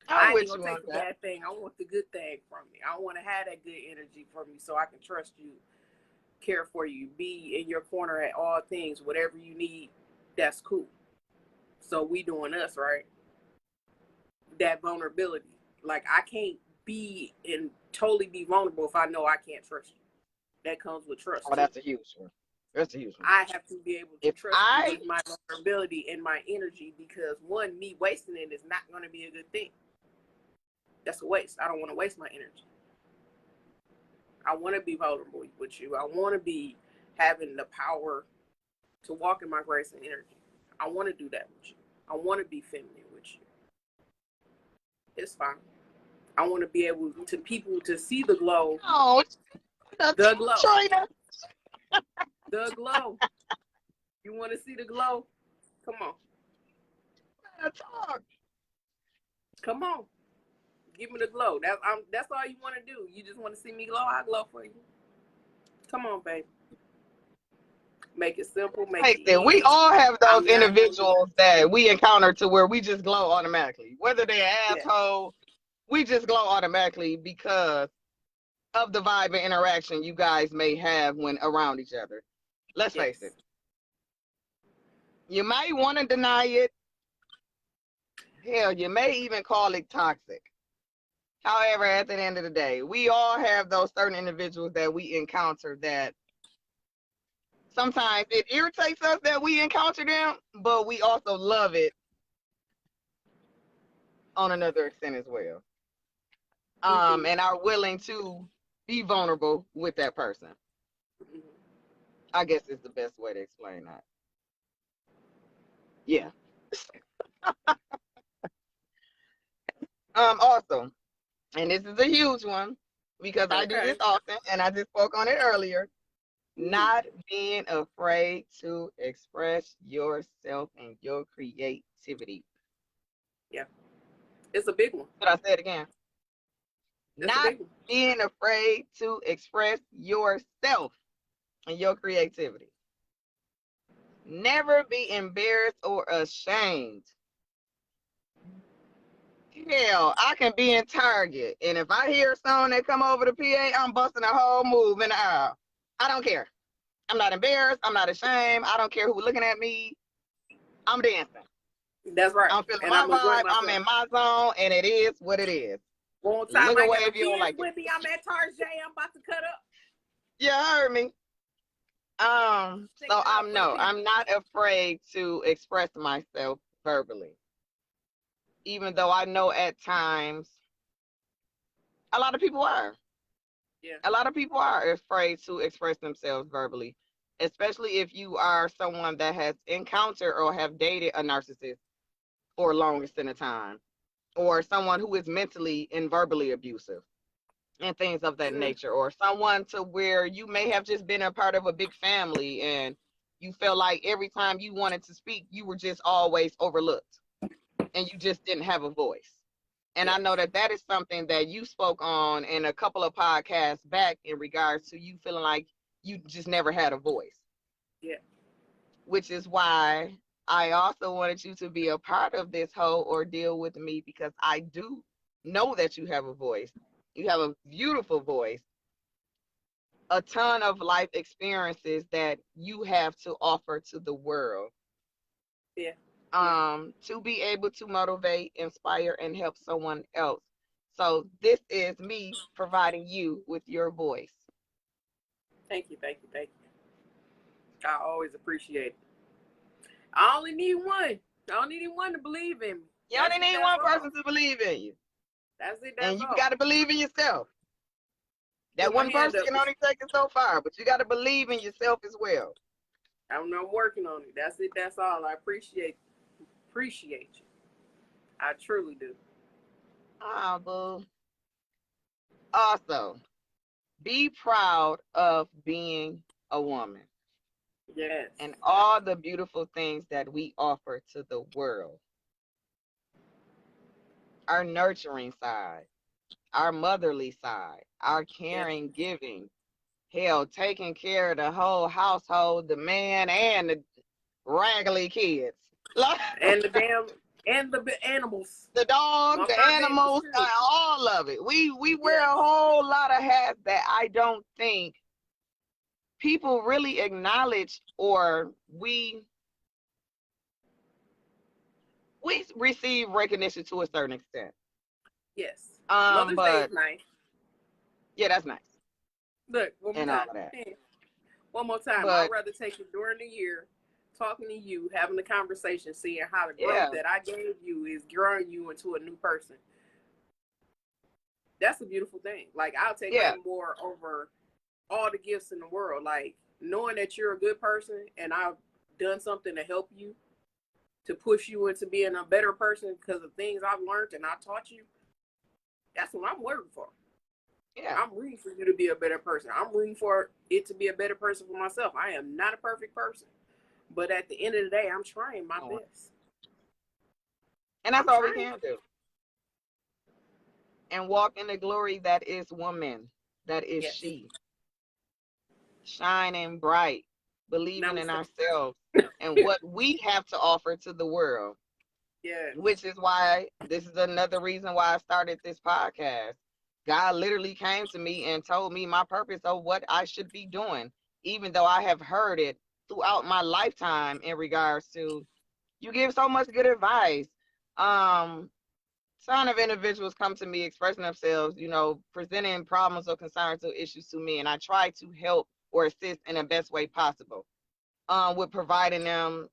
[SPEAKER 2] I ain't gonna take the bad thing. I want the good thing from me. I want to have that good energy from me so I can trust you care for you, be in your corner at all things, whatever you need, that's cool. So we doing us, right? That vulnerability. Like, I can't be and totally be vulnerable if I know I can't trust you. That comes with trust.
[SPEAKER 1] Oh, that's a huge one. That's a huge one.
[SPEAKER 2] I have to be able to
[SPEAKER 1] If
[SPEAKER 2] trust
[SPEAKER 1] I-
[SPEAKER 2] you with my vulnerability and my energy, because one, me wasting it is not going to be a good thing. That's a waste. I don't want to waste my energy. I want to be vulnerable with you. I want to be having the power to walk in my grace and energy. I want to do that with you. I want to be feminine with you. It's fine. I want to be able to people to see the glow.
[SPEAKER 1] Oh,
[SPEAKER 2] The glow.
[SPEAKER 1] China.
[SPEAKER 2] The glow. You want to see the glow? Come on.
[SPEAKER 1] Talk.
[SPEAKER 2] Come on. Give me the glow. That's all you want to do. You just want to see me glow? I'll glow for you. Come on, baby. Make it simple. Make it easy.
[SPEAKER 1] We all have those
[SPEAKER 2] I'm not-
[SPEAKER 1] individuals that we encounter to where we just glow automatically. Whether they're an
[SPEAKER 2] Yeah.
[SPEAKER 1] asshole, we just glow automatically because of the vibe and interaction you guys may have when around each other. Let's face
[SPEAKER 2] Yes.
[SPEAKER 1] it. You might want to deny it. Hell, you may even call it toxic. However, at the end of the day, we all have those certain individuals that we encounter that sometimes it irritates us that we encounter them, but we also love it on another extent as well. And are willing to be vulnerable with that person.
[SPEAKER 2] Mhm.
[SPEAKER 1] I guess is the best way to explain that. Yeah. Also, and this is a huge one because I do this often and I just spoke on it earlier. Not being afraid to express yourself and your creativity.
[SPEAKER 2] Yeah. It's a big one.
[SPEAKER 1] But I say it again.
[SPEAKER 2] It's a
[SPEAKER 1] Not
[SPEAKER 2] big one.
[SPEAKER 1] being afraid to express yourself and your creativity. Never be embarrassed or ashamed. Hell, I can be in Target, and if I hear a song that come over the PA, I'm busting a whole move in the aisle. I don't care. I'm not embarrassed. I'm not ashamed. I don't care who's looking at me. I'm dancing.
[SPEAKER 2] That's right.
[SPEAKER 1] I'm feeling
[SPEAKER 2] And
[SPEAKER 1] my
[SPEAKER 2] I'm enjoying
[SPEAKER 1] vibe. I'm
[SPEAKER 2] myself.
[SPEAKER 1] in my zone, and it is what it is.
[SPEAKER 2] One time
[SPEAKER 1] Look
[SPEAKER 2] I
[SPEAKER 1] away
[SPEAKER 2] got
[SPEAKER 1] if you don't like it.
[SPEAKER 2] with me. I'm at Target. I'm about to cut up.
[SPEAKER 1] Yeah, I heard me. So I'm not afraid to express myself verbally. Even though I know at times a lot of people are.
[SPEAKER 2] Yeah.
[SPEAKER 1] A lot of people are afraid to express themselves verbally, especially if you are someone that has encountered or have dated a narcissist for a long extent of time, or someone who is mentally and verbally abusive and things of that nature, or someone to where you may have just been a part of a big family and you felt like every time you wanted to speak, you were just always overlooked and you just didn't have a voice. And I know that is something that you spoke on in a couple of podcasts back in regards to you feeling like you just never had a voice.
[SPEAKER 2] Yeah.
[SPEAKER 1] Which is why I also wanted you to be a part of this whole ordeal with me, because I do know that you have a voice. You have a beautiful voice, a ton of life experiences that you have to offer to the world.
[SPEAKER 2] Yeah.
[SPEAKER 1] To be able to motivate, inspire, and help someone else. So this is me providing you with your voice.
[SPEAKER 2] Thank you. I always appreciate it. I only need one. I only need one to believe in me.
[SPEAKER 1] You only need one person to believe in you.
[SPEAKER 2] That's it.
[SPEAKER 1] And you got to believe in yourself. That
[SPEAKER 2] Put my
[SPEAKER 1] one
[SPEAKER 2] hand
[SPEAKER 1] person
[SPEAKER 2] up.
[SPEAKER 1] can only take it so far, but you got to believe in yourself as well.
[SPEAKER 2] I'm working on it. That's it. That's all. I appreciate you. I truly do.
[SPEAKER 1] Ah, boo. Also, be proud of being a woman.
[SPEAKER 2] Yes.
[SPEAKER 1] And all the beautiful things that we offer to the world. Our nurturing side, our motherly side, our caring, giving, hell, taking care of the whole household, the man and the raggedy kids.
[SPEAKER 2] And the animals.
[SPEAKER 1] The dogs, the animals, all of it. We wear a whole lot of hats that I don't think people really acknowledge, or we receive recognition to a certain extent.
[SPEAKER 2] Yes. Mother's Day
[SPEAKER 1] But
[SPEAKER 2] is nice.
[SPEAKER 1] yeah, that's nice.
[SPEAKER 2] Look, one more
[SPEAKER 1] And
[SPEAKER 2] time.
[SPEAKER 1] all of that.
[SPEAKER 2] One more time.
[SPEAKER 1] But
[SPEAKER 2] I'd rather take it during the year, talking to you, having the conversation, seeing how the growth
[SPEAKER 1] yeah,
[SPEAKER 2] that I gave you is growing you into a new person. That's a beautiful thing. Like, I'll take
[SPEAKER 1] yeah,
[SPEAKER 2] that more over all the gifts in the world. Like, knowing that you're a good person and I've done something to help you, to push you into being a better person because of things I've learned and I taught you. That's what I'm working for.
[SPEAKER 1] yeah.
[SPEAKER 2] I'm rooting for you to be a better person. I'm rooting for it to be a better person for myself. I am not a perfect person, but at the end of the day, I'm trying my best.
[SPEAKER 1] And that's all we can do. And walk in the glory that is woman, that is
[SPEAKER 2] Yes.
[SPEAKER 1] she. Shining bright, believing in ourselves and what we have to offer to the world.
[SPEAKER 2] Yeah.
[SPEAKER 1] Which is why this is another reason why I started this podcast. God literally came to me and told me my purpose of what I should be doing, even though I have heard it throughout my lifetime in regards to you give so much good advice. Ton of individuals come to me expressing themselves, presenting problems or concerns or issues to me, and I try to help or assist in the best way possible with providing them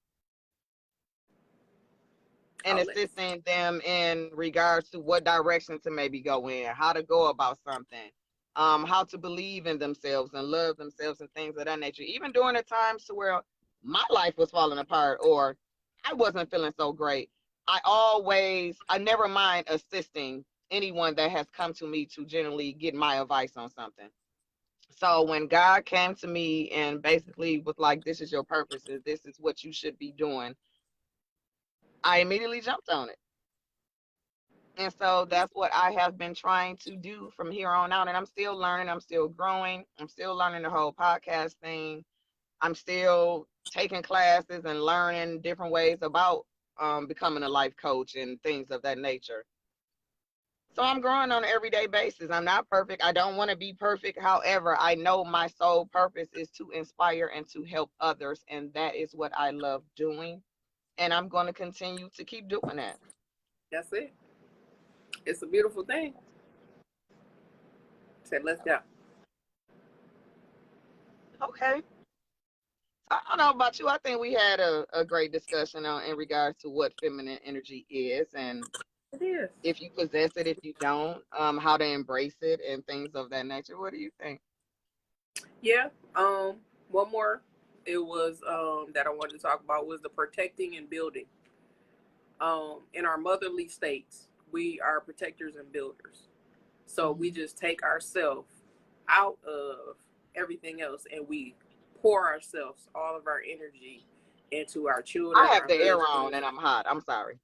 [SPEAKER 1] and assisting them in regards to what direction to maybe go in, how to go about something, how to believe in themselves and love themselves and things of that nature. Even during the times to where my life was falling apart or I wasn't feeling so great, I never mind assisting anyone that has come to me to generally get my advice on something. So when God came to me and basically was like, this is your purpose, this is what you should be doing, I immediately jumped on it. And so that's what I have been trying to do from here on out. And I'm still learning, I'm still growing, I'm still learning the whole podcast thing. I'm still taking classes and learning different ways about becoming a life coach and things of that nature. So I'm growing on an everyday basis. I'm not perfect. I don't want to be perfect. However, I know my sole purpose is to inspire and to help others. And that is what I love doing. And I'm going to continue to keep doing that.
[SPEAKER 2] That's it. It's a beautiful thing. Said, let's go.
[SPEAKER 1] Okay. I don't know about you. I think we had a great discussion in regards to what feminine energy is and
[SPEAKER 2] it is.
[SPEAKER 1] If you possess it, if you don't, how to embrace it and things of that nature. What do you think?
[SPEAKER 2] Yeah. One more it was that I wanted to talk about was the protecting and building. In our motherly states, we are protectors and builders. So we just take ourselves out of everything else and we pour ourselves, all of our energy into our children.
[SPEAKER 1] I have the air on and I'm hot. I'm sorry.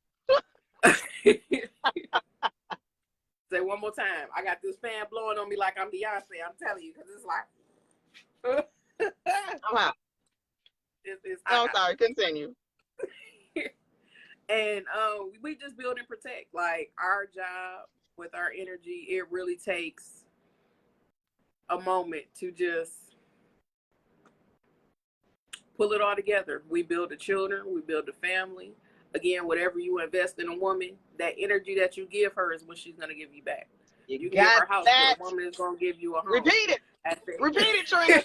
[SPEAKER 2] Say one more time. I got this fan blowing on me like I'm Beyonce. I'm telling you, because it's like
[SPEAKER 1] I'm hot.
[SPEAKER 2] It's
[SPEAKER 1] hot. No, sorry. Continue.
[SPEAKER 2] And we just build and protect. Like our job with our energy, it really takes a moment to just pull it all together. We build the children, we build the family. Again, whatever you invest in a woman, that energy that you give her is what she's going to give you back.
[SPEAKER 1] You
[SPEAKER 2] can give her a house,
[SPEAKER 1] that.
[SPEAKER 2] but a woman is going to give you a home.
[SPEAKER 1] Repeat it. Repeat it, Trina.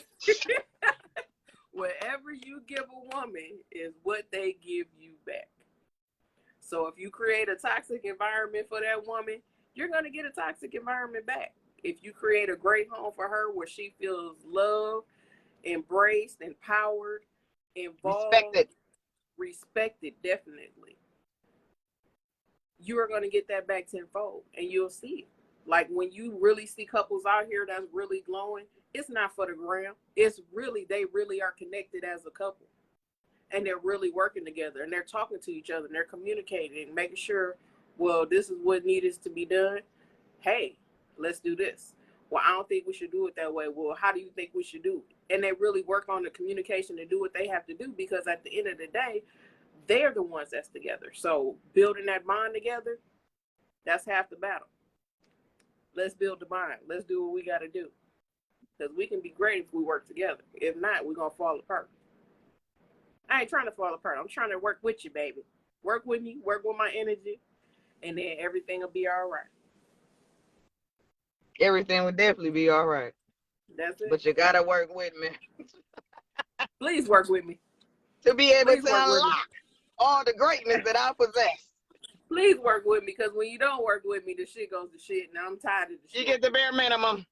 [SPEAKER 2] Whatever you give a woman is what they give you back. So if you create a toxic environment for that woman, you're going to get a toxic environment back. If you create a great home for her where she feels loved, embraced, empowered, involved, respected, definitely, you are going to get that back tenfold, and you'll see it. Like when you really see couples out here that's really glowing, it's not for the gram. It's really, they really are connected as a couple, and they're really working together, and they're talking to each other, and they're communicating, making sure, well, this is what needs to be done. Hey, let's do this. Well, I don't think we should do it that way. Well, how do you think we should do it? And they really work on the communication to do what they have to do, because at the end of the day, they're the ones that's together. So building that bond together, that's half the battle. Let's build the bond. Let's do what we got to do. Because we can be great if we work together. If not, we're going to fall apart. I ain't trying to fall apart. I'm trying to work with you, baby. Work with me, work with my energy, and then everything will be all right.
[SPEAKER 1] Everything would definitely be all right.
[SPEAKER 2] That's it.
[SPEAKER 1] But you got to work with me.
[SPEAKER 2] Please work with me.
[SPEAKER 1] To be able to unlock all the greatness that I possess.
[SPEAKER 2] Please work with me, because when you don't work with me, the shit goes to shit, and I'm tired of the shit.
[SPEAKER 1] You get the bare minimum.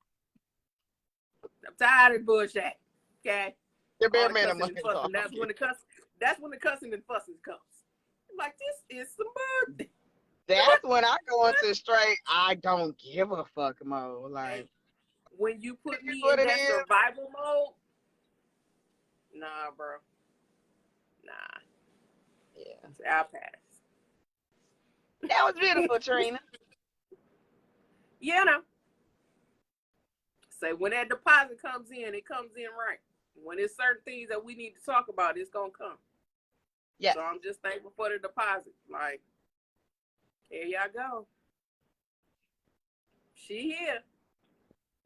[SPEAKER 2] I'm tired of bullshit. Okay?
[SPEAKER 1] The bare minimum.
[SPEAKER 2] That's when the cussing and fussing comes. I'm like, this is some burden.
[SPEAKER 1] That's when I go into straight, I don't give a fuck mode. Like,
[SPEAKER 2] when you put me in that survival mode, nah, bro. Nah. Yeah. I'll pass.
[SPEAKER 1] That was beautiful, Trina.
[SPEAKER 2] Yeah, no. So when that deposit comes in, it comes in right. When there's certain things that we need to talk about, it's gonna come.
[SPEAKER 1] Yeah.
[SPEAKER 2] So I'm just thankful for the deposit. Like, here y'all go. She here.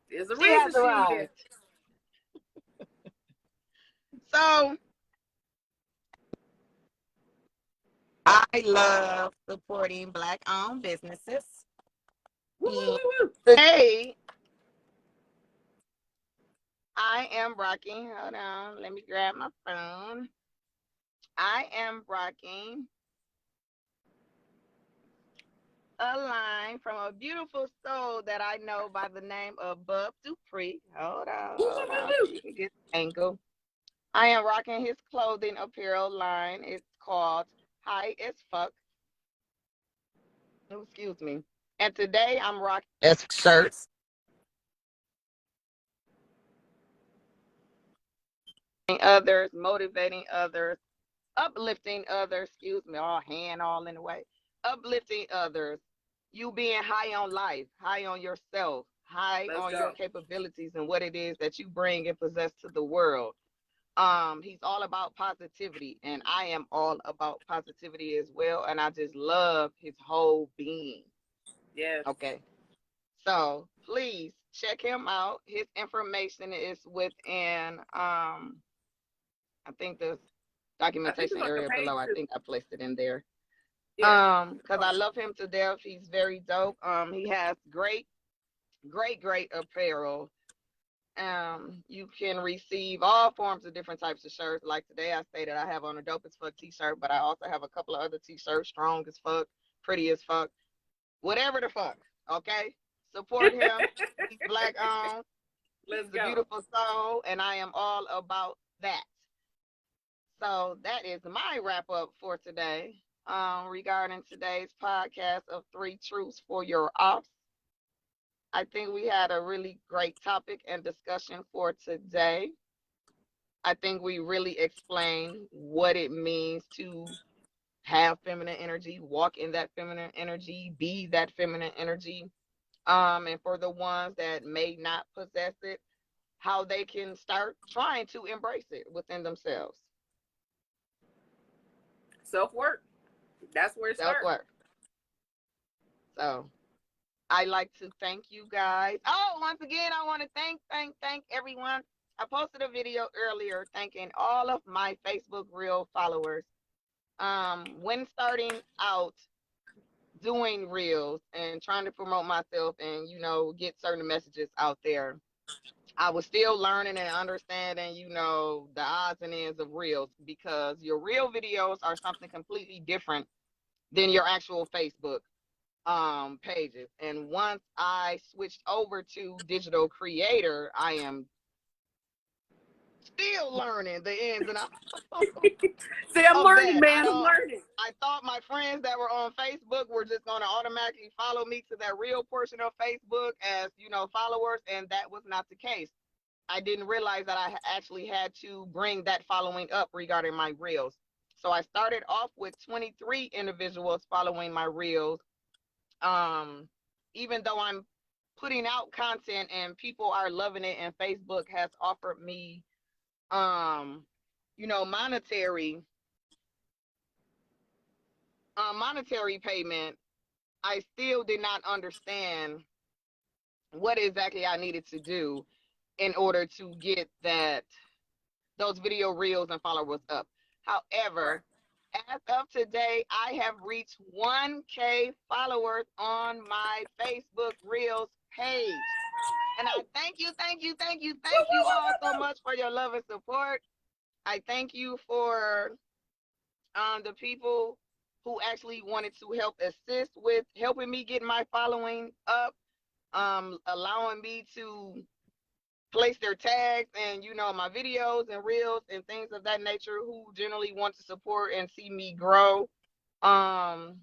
[SPEAKER 2] There's a reason she here.
[SPEAKER 1] So I love supporting Black-owned businesses. Today, I am rocking. Hold on, let me grab my phone. I am rocking a line from a beautiful soul that I know by the name of Bub Dupree. Hold on, so you can get the angle. I am rocking his clothing apparel line. It's called High as Fuck. Oh, excuse me. And today I'm rocking shirts. Others, motivating others, uplifting others, hand all in the way, uplifting others, you being high on life, high on yourself, high on your capabilities and what it is that you bring and possess to the world. He's all about positivity, and I am all about positivity as well, and I just love his whole being.
[SPEAKER 2] Yeah.
[SPEAKER 1] Okay. So please check him out. His information is within I think the documentation area below. I think I placed it in there. Yeah. Because I love him to death. He's very dope. He has great apparel. You can receive all forms of different types of shirts. Like today, I stated I have on a dope as fuck t-shirt, but I also have a couple of other t-shirts, strong as fuck, pretty as fuck, whatever the fuck. Okay, support him. He's Black-owned. He's a beautiful soul, and I am all about that. So that is my wrap up for today regarding today's podcast of 3 Truths for Your Ops. I think we had a really great topic and discussion for today. I think we really explained what it means to have feminine energy, walk in that feminine energy, be that feminine energy. And for the ones that may not possess it, how they can start trying to embrace it within themselves.
[SPEAKER 2] Self-work. That's where it starts.
[SPEAKER 1] Self-work. So I like to thank you guys. Oh, once again, I want to thank everyone. I posted a video earlier thanking all of my Facebook Reel followers. When starting out doing Reels and trying to promote myself and, get certain messages out there, I was still learning and understanding, the odds and ends of Reels, because your Reel videos are something completely different than your actual Facebook pages. And once I switched over to digital creator, I am still learning the ins and outs.
[SPEAKER 2] See, I'm learning, man. I'm learning.
[SPEAKER 1] I thought my friends that were on Facebook were just going to automatically follow me to that Reel portion of Facebook as, followers, and that was not the case. I didn't realize that I actually had to bring that following up regarding my Reels. So I started off with 23 individuals following my Reels. Even though I'm putting out content and people are loving it, and Facebook has offered me, monetary payment, I still did not understand what exactly I needed to do. in order to get those video reels and followers up.
[SPEAKER 2] Right.
[SPEAKER 1] However, as of today, I have reached 1K followers on my Facebook Reels page. And I thank you, thank you, thank you, thank you all so much for your love and support. I thank you for the people who actually wanted to help assist with helping me get my following up, allowing me to place their tags and my videos and reels and things of that nature, who generally want to support and see me grow, um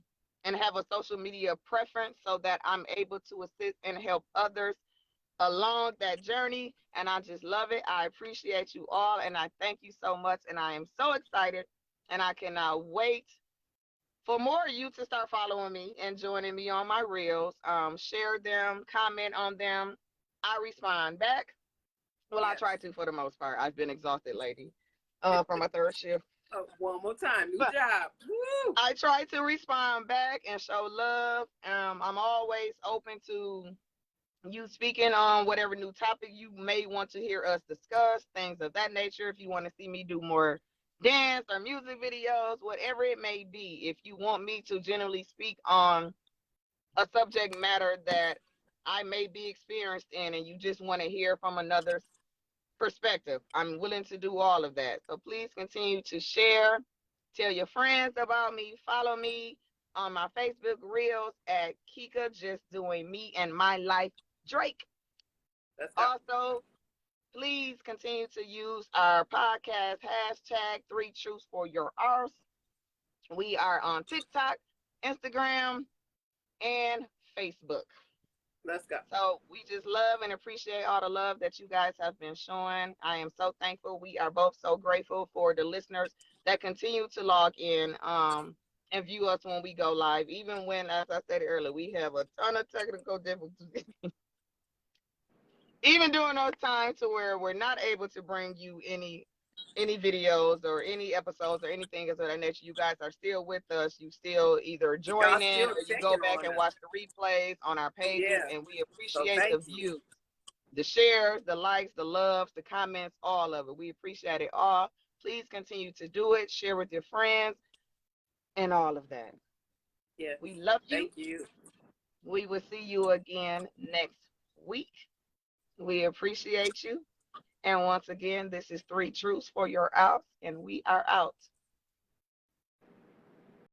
[SPEAKER 1] and have a social media preference so that I'm able to assist and help others along that journey. And I just love it. I appreciate you all and I thank you so much, and I am so excited and I cannot wait for more of you to start following me and joining me on my reels. Share them, comment on them. I respond back. Well, I
[SPEAKER 2] Yes.
[SPEAKER 1] try to for the most part. I've been exhausted, lady, from a third shift.
[SPEAKER 2] Oh, one more time. New
[SPEAKER 1] But
[SPEAKER 2] job. Woo!
[SPEAKER 1] I try to respond back and show love. I'm always open to you speaking on whatever new topic you may want to hear us discuss, things of that nature. If you want to see me do more dance or music videos, whatever it may be. If you want me to generally speak on a subject matter that I may be experienced in and you just want to hear from another perspective, I'm willing to do all of that. So please continue to share, tell your friends about me, follow me on my Facebook Reels at Kika Just Doing Me and My Life Drake.
[SPEAKER 2] Let's go.
[SPEAKER 1] Also, please continue to use our podcast hashtag 3 Truths for Your Arse. We are on TikTok, Instagram, and Facebook.
[SPEAKER 2] Let's go.
[SPEAKER 1] So we just love and appreciate all the love that you guys have been showing. I am so thankful. We are both so grateful for the listeners that continue to log in and view us when we go live. Even when, as I said earlier, we have a ton of technical difficulties. Even during those times to where we're not able to bring you any videos or any episodes or anything of that nature, you guys are still with us. You still either join
[SPEAKER 2] Y'all
[SPEAKER 1] in
[SPEAKER 2] still
[SPEAKER 1] or you go
[SPEAKER 2] checking
[SPEAKER 1] back
[SPEAKER 2] on
[SPEAKER 1] and
[SPEAKER 2] us.
[SPEAKER 1] watch the replays on our pages,
[SPEAKER 2] Yeah.
[SPEAKER 1] and we
[SPEAKER 2] So
[SPEAKER 1] appreciate the
[SPEAKER 2] thank you.
[SPEAKER 1] views, the shares, the likes, the loves, the comments, all of it. We appreciate it all. Please continue to do it. Share with your friends and all of that.
[SPEAKER 2] Yes.
[SPEAKER 1] We love you.
[SPEAKER 2] Thank you.
[SPEAKER 1] We will see you again next week. We appreciate you. And once again, this is 3 Truths for Your Out, and we are out.